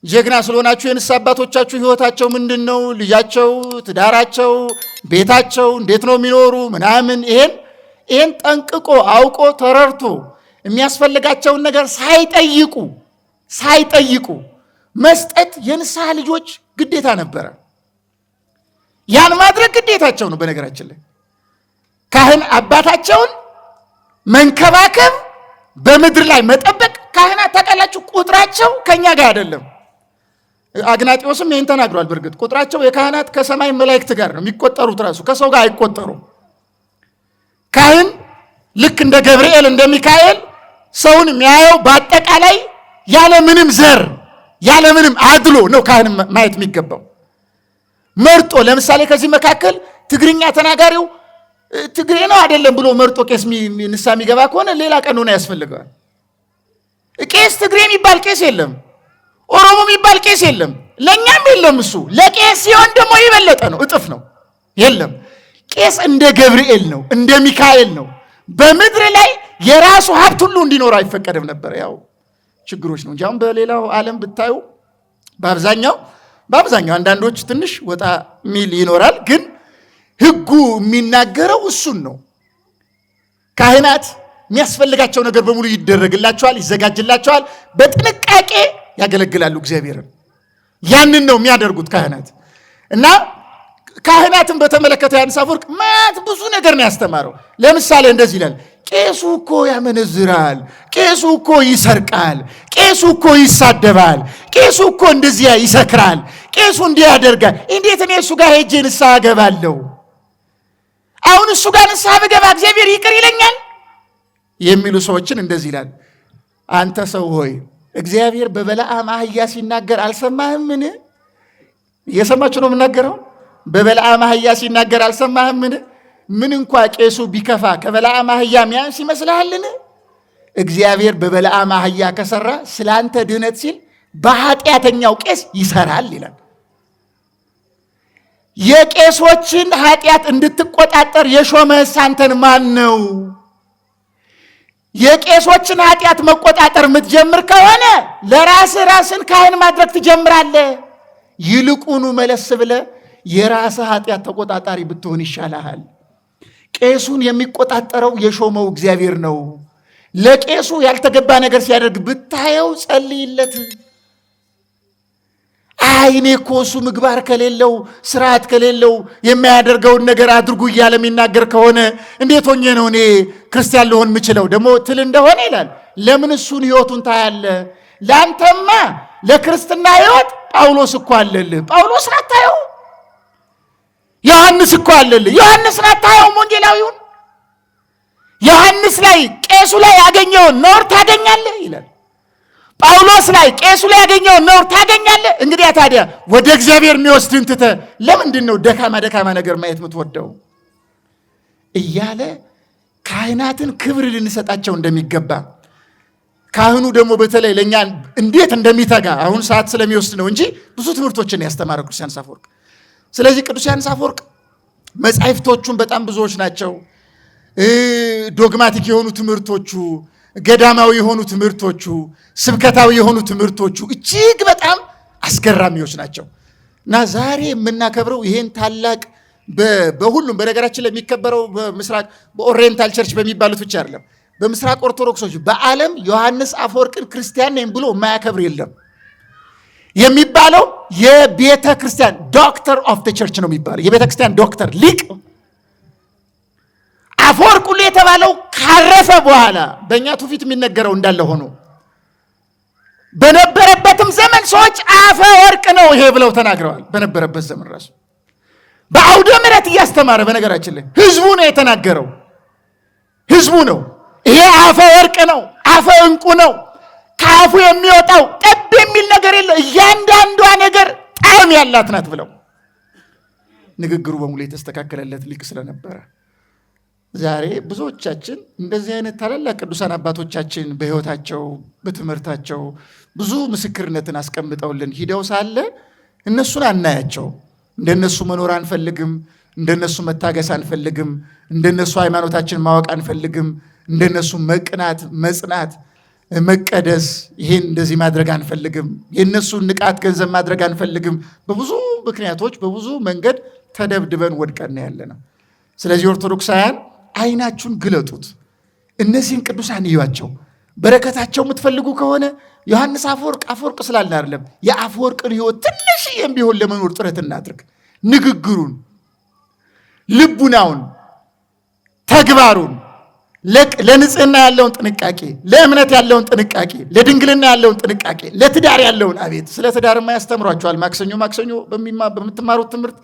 Speaker 1: ጀግና ስለሆናችሁ የንስሐ አባቶቻችሁ ህይወታቸው ምንድን ነው? ልጃቸው፣ ትዳራቸው፣ ቤታቸው እንዴት ነው የሚኖሩ ምናምን ይሄን ጠንቅቆ አውቆ ተረርቶ የሚያስፈልጋቸውን ነገር ሳይጠይቁ መስጠት የንስሐ ልጆች ግዴታ ነበረ። ያን ማድረግ ግዴታቸው ነው። በነገራችን ላይ ካህን አባታቸውን መንከባከብ፣ በምድር ላይ መጠበቅ። ካህናት ታውቃላችሁ ቁጥራቸው ከኛ ጋር አይደለም። አግናጢዎስም ይህን ተናግሯል። በእርግጥ ቁጥራቸው የካህናት ከሰማይ መላእክት ጋር ነው የሚቆጠሩት፣ ራሱ ከሰው ጋር አይቆጠሩም። ካህን ልክ እንደ ገብርኤል እንደ ሚካኤል ሰውን የሚያየው በአጠቃላይ ያለምንም ዘር ያለምንም አድሎ ነው ካህን ማየት የሚገባው። መርጦ ለምሳሌ ከዚህ መካከል ትግርኛ ተናጋሪው ትግሬ ነው አይደለም ብሎ መርጦ ቄስ ንስሐ የሚገባ ከሆነ ሌላ ቀኖና ያስፈልገዋል። ቄስ ትግሬ የሚባል ቄስ የለም፣ ኦሮሞ የሚባል ቄስ የለም፣ ለእኛም የለም። እሱ ለቄስ ሲሆን ደግሞ የበለጠ ነው፣ እጥፍ ነው። የለም ቄስ እንደ ገብርኤል ነው፣ እንደ ሚካኤል ነው። በምድር ላይ የራሱ ሀብት ሁሉ እንዲኖር አይፈቀድም ነበር። ያው ችግሮች ነው እንጂ አሁን በሌላው ዓለም ብታዩ በአብዛኛው አንዳንዶች ትንሽ ወጣ ሚል ይኖራል፣ ግን ሕጉ የሚናገረው እሱን ነው። ካህናት የሚያስፈልጋቸው ነገር በሙሉ ይደረግላቸዋል፣ ይዘጋጅላቸዋል፣ በጥንቃቄ ያገለግላሉ እግዚአብሔርን። ያንን ነው የሚያደርጉት ካህናት። እና ካህናትን በተመለከተ ዮሐንስ አፈወርቅ ብዙ ነገር ነው ያስተማረው። ለምሳሌ እንደዚህ ይላል፣ ቄሱ እኮ ያመነዝራል፣ ቄሱ እኮ ይሰርቃል፣ ቄሱ እኮ ይሳደባል፣ ቄሱ እኮ እንደዚያ ይሰክራል፣ ቄሱ እንዲህ ያደርጋል። እንዴት እኔ እሱ ጋር ሄጄ ንስሐ እገባለሁ? አሁን እሱ ጋር ንስሐ ብገባ እግዚአብሔር ይቅር ይለኛል የሚሉ ሰዎችን እንደዚህ ይላል። አንተ ሰው ሆይ እግዚአብሔር በበለዓም አህያ ሲናገር አልሰማህምን? እየሰማችሁ ነው የምናገረው። በበለዓም አህያ ሲናገር አልሰማህምን? ምን እንኳ ቄሱ ቢከፋ ከበለዓም አህያ ሚያንስ ይመስልሃልን? እግዚአብሔር በበለዓም አህያ ከሰራ ስላንተ ድህነት ሲል በኃጢአተኛው ቄስ ይሰራል ይላል። የቄሶችን ኃጢአት እንድትቆጣጠር የሾመህስ አንተን ማን ነው? የቄሶችን ኃጢአት መቆጣጠር የምትጀምር ከሆነ ራስን ካህን ማድረግ ትጀምራለህ። ይልቁኑ መለስ ብለህ የራስህ ኃጢአት ተቆጣጣሪ ብትሆን ይሻልሃል። ቄሱን የሚቆጣጠረው የሾመው እግዚአብሔር ነው። ለቄሱ ያልተገባ ነገር ሲያደርግ ብታየው ጸልይለት። እኔ እኮ እሱ ምግባር ከሌለው ስርዓት ከሌለው የማያደርገውን ነገር አድርጉ እያለ የሚናገር ከሆነ እንዴት ሆኜ ነው እኔ ክርስቲያን ልሆን የምችለው? ደግሞ ትል እንደሆነ ይላል። ለምን እሱን ህይወቱን ታያለ? ለአንተማ ለክርስትና ህይወት ጳውሎስ እኮ አለልህ። ጳውሎስን አታየው? ዮሐንስ እኮ አለልህ። ዮሐንስን አታየውም? ወንጌላዊውን ዮሐንስ ላይ ቄሱ ላይ ያገኘውን ነውር ታገኛለህ ይላል። ጳውሎስ ላይ ቄሱ ላይ ያገኘውን ነውር ታገኛለህ። እንግዲህ ታዲያ ወደ እግዚአብሔር የሚወስድን ትተህ ለምንድን ነው ደካማ ነገር ማየት የምትወደው? እያለ ካህናትን ክብር ልንሰጣቸው እንደሚገባ፣ ካህኑ ደግሞ በተለይ ለእኛ እንዴት እንደሚተጋ አሁን ሰዓት ስለሚወስድ ነው እንጂ ብዙ ትምህርቶችን ያስተማረው ቅዱስ ዮሐንስ አፈወርቅ። ስለዚህ ቅዱስ ዮሐንስ አፈወርቅ መጻሕፍቶቹን በጣም ብዙዎች ናቸው። ዶግማቲክ የሆኑ ትምህርቶቹ፣ ገዳማዊ የሆኑ ትምህርቶቹ፣ ስብከታዊ የሆኑ ትምህርቶቹ እጅግ በጣም አስገራሚዎች ናቸው እና ዛሬ የምናከብረው ይሄን ታላቅ በሁሉም በነገራችን ላይ የሚከበረው በምስራቅ በኦሪየንታል ቸርች በሚባሉት ብቻ አይደለም። በምስራቅ ኦርቶዶክሶች በዓለም ዮሐንስ አፈወርቅን ክርስቲያን ነኝ ብሎ የማያከብር የለም። የሚባለው የቤተ ክርስቲያን ዶክተር ኦፍ ዘ ቸርች ነው የሚባለው። የቤተ ክርስቲያን ዶክተር ሊቅ አፈወርቅ ሁሉ የተባለው ካረፈ በኋላ በእኛ ትውፊት የሚነገረው እንዳለ ሆኖ በነበረበትም ዘመን ሰዎች አፈወርቅ ነው ይሄ ብለው ተናግረዋል። በነበረበት ዘመን ራሱ በአውደ ምሕረት እያስተማረ በነገራችን ላይ ህዝቡ ነው የተናገረው። ህዝቡ ነው ይሄ አፈወርቅ ነው፣ አፈ እንቁ ነው፣ ከአፉ የሚወጣው ጠብ የሚል ነገር የለ፣ እያንዳንዷ ነገር ጣዕም ያላት ናት ብለው ንግግሩ በሙሉ የተስተካከለለት ሊቅ ስለነበረ ዛሬ ብዙዎቻችን እንደዚህ አይነት ታላላቅ ቅዱሳን አባቶቻችን በህይወታቸው በትምህርታቸው ብዙ ምስክርነትን አስቀምጠውልን ሂደው ሳለ እነሱን አናያቸው። እንደነሱ መኖር አንፈልግም፣ እንደነሱ መታገስ አንፈልግም፣ እንደነሱ ሃይማኖታችን ማወቅ አንፈልግም፣ እንደነሱ መቅናት፣ መጽናት፣ መቀደስ ይሄን እንደዚህ ማድረግ አንፈልግም፣ የነሱን ንቃት ገንዘብ ማድረግ አንፈልግም። በብዙ ምክንያቶች በብዙ መንገድ ተደብድበን ወድቀን ያለነው። ስለዚህ ኦርቶዶክሳውያን አይናችሁን ግለጡት፣ እነዚህን ቅዱሳን እዩዋቸው። በረከታቸው የምትፈልጉ ከሆነ ዮሐንስ አፈወርቅ ስላልን አይደለም፣ የአፈወርቅን ህይወት ትንሽዬም ቢሆን ለመኖር ጥረት እናድርግ። ንግግሩን፣ ልቡናውን፣ ተግባሩን፣ ለንጽህና ያለውን ጥንቃቄ፣ ለእምነት ያለውን ጥንቃቄ፣ ለድንግልና ያለውን ጥንቃቄ፣ ለትዳር ያለውን አቤት ስለ ትዳርማ ያስተምሯቸዋል። ማክሰኞ በምትማሩት ትምህርት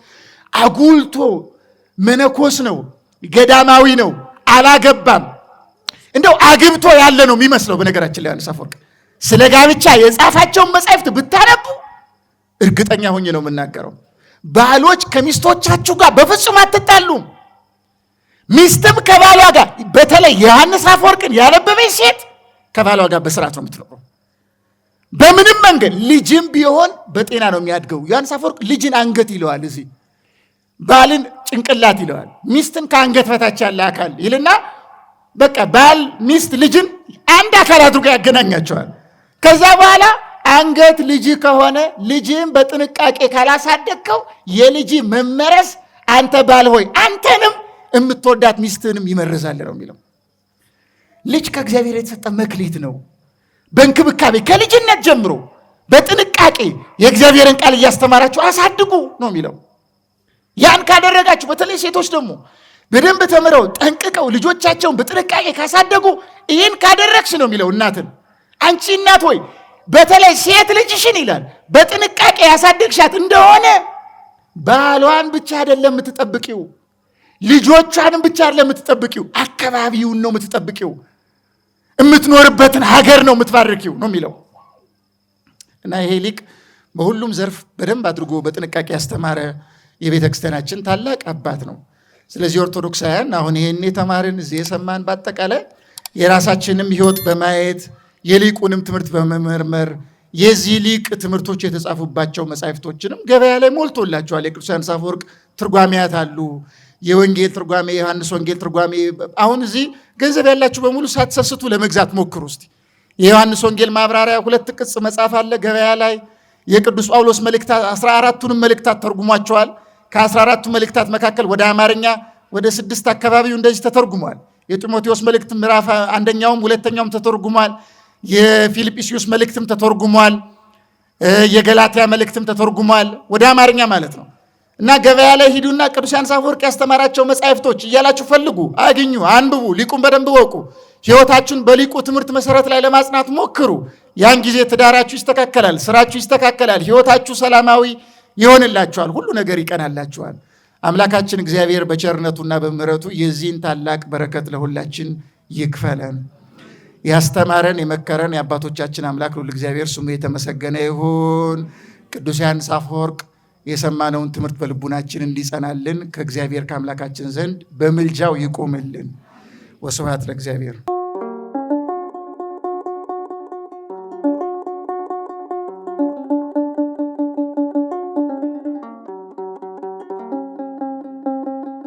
Speaker 1: አጉልቶ መነኮስ ነው፣ ገዳማዊ ነው፣ አላገባም፣ እንደው አግብቶ ያለ ነው የሚመስለው። በነገራችን ላይ ዮሐንስ አፈወርቅ ስለ ጋብቻ የጻፋቸውን መጻሕፍት ብታነቡ እርግጠኛ ሆኜ ነው የምናገረው፣ ባሎች ከሚስቶቻችሁ ጋር በፍጹም አትጣሉም። ሚስትም ከባሏ ጋር፣ በተለይ ዮሐንስ አፈወርቅን ያነበበች ሴት ከባሏ ጋር በስርዓት ነው የምትኖረው። በምንም መንገድ ልጅም ቢሆን በጤና ነው የሚያድገው። ዮሐንስ አፈወርቅ ልጅን አንገት ይለዋል፣ እዚህ ባልን ጭንቅላት ይለዋል። ሚስትን ከአንገት በታች ያለ አካል ይልና በቃ ባል ሚስት ልጅን አንድ አካል አድርጎ ያገናኛቸዋል። ከዛ በኋላ አንገት ልጅ ከሆነ ልጅን በጥንቃቄ ካላሳደግከው የልጅ መመረዝ አንተ ባል ሆይ አንተንም የምትወዳት ሚስትንም ይመርዛል ነው የሚለው። ልጅ ከእግዚአብሔር የተሰጠ መክሊት ነው። በእንክብካቤ ከልጅነት ጀምሮ በጥንቃቄ የእግዚአብሔርን ቃል እያስተማራችሁ አሳድጉ ነው የሚለው። ያን ካደረጋችሁ፣ በተለይ ሴቶች ደግሞ በደንብ ተምረው ጠንቅቀው ልጆቻቸውን በጥንቃቄ ካሳደጉ ይህን ካደረግሽ ነው የሚለው እናትን። አንቺ እናት ሆይ በተለይ ሴት ልጅሽን ይላል በጥንቃቄ ያሳደግሻት እንደሆነ ባሏን ብቻ አይደለም የምትጠብቂው፣ ልጆቿንም ብቻ አይደለም የምትጠብቂው፣ አካባቢውን ነው የምትጠብቂው፣ የምትኖርበትን ሀገር ነው የምትባርኪው ነው የሚለው እና ይሄ ሊቅ በሁሉም ዘርፍ በደንብ አድርጎ በጥንቃቄ ያስተማረ የቤተ ክርስቲያናችን ታላቅ አባት ነው። ስለዚህ ኦርቶዶክሳውያን አሁን ይሄን የተማርን እዚህ የሰማን በአጠቃላይ የራሳችንም ሕይወት በማየት የሊቁንም ትምህርት በመመርመር የዚህ ሊቅ ትምህርቶች የተጻፉባቸው መጻሕፍቶችንም ገበያ ላይ ሞልቶላቸዋል። የቅዱስ ዮሐንስ አፈወርቅ ትርጓሜያት አሉ። የወንጌል ትርጓሜ፣ የዮሐንስ ወንጌል ትርጓሜ። አሁን እዚህ ገንዘብ ያላችሁ በሙሉ ሳትሰስቱ ለመግዛት ሞክሩ እስቲ። የዮሐንስ ወንጌል ማብራሪያ 2 ቅጽ መጽሐፍ አለ ገበያ ላይ። የቅዱስ ጳውሎስ መልእክታት 14ቱንም መልእክታት ተርጉሟቸዋል። ከ14ቱ መልእክታት መካከል ወደ አማርኛ ወደ 6 አካባቢው እንደዚህ ተተርጉሟል። የጢሞቴዎስ መልእክት ምዕራፍ 1ኛውም 2ኛውም ተተርጉሟል። የፊልጵስዩስ መልእክትም ተተርጉሟል። የገላትያ መልእክትም ተተርጉሟል ወደ አማርኛ ማለት ነው። እና ገበያ ላይ ሂዱና ቅዱስ ዮሐንስ አፈወርቅ ያስተማራቸው መጻሕፍቶች እያላችሁ ፈልጉ፣ አግኙ፣ አንብቡ፣ ሊቁን በደንብ ወቁ። ሕይወታችሁን በሊቁ ትምህርት መሰረት ላይ ለማጽናት ሞክሩ። ያን ጊዜ ትዳራችሁ ይስተካከላል፣ ስራችሁ ይስተካከላል፣ ሕይወታችሁ ሰላማዊ ይሆንላችኋል፣ ሁሉ ነገር ይቀናላችኋል። አምላካችን እግዚአብሔር በቸርነቱና በምሕረቱ የዚህን ታላቅ በረከት ለሁላችን ይክፈለን። ያስተማረን የመከረን የአባቶቻችን አምላክ ሁሉ እግዚአብሔር ስሙ የተመሰገነ ይሁን። ቅዱስ ዮሐንስ አፈወርቅ የሰማነውን ትምህርት በልቡናችን እንዲጸናልን ከእግዚአብሔር ከአምላካችን ዘንድ በምልጃው ይቆምልን። ወስብሐት ለእግዚአብሔር።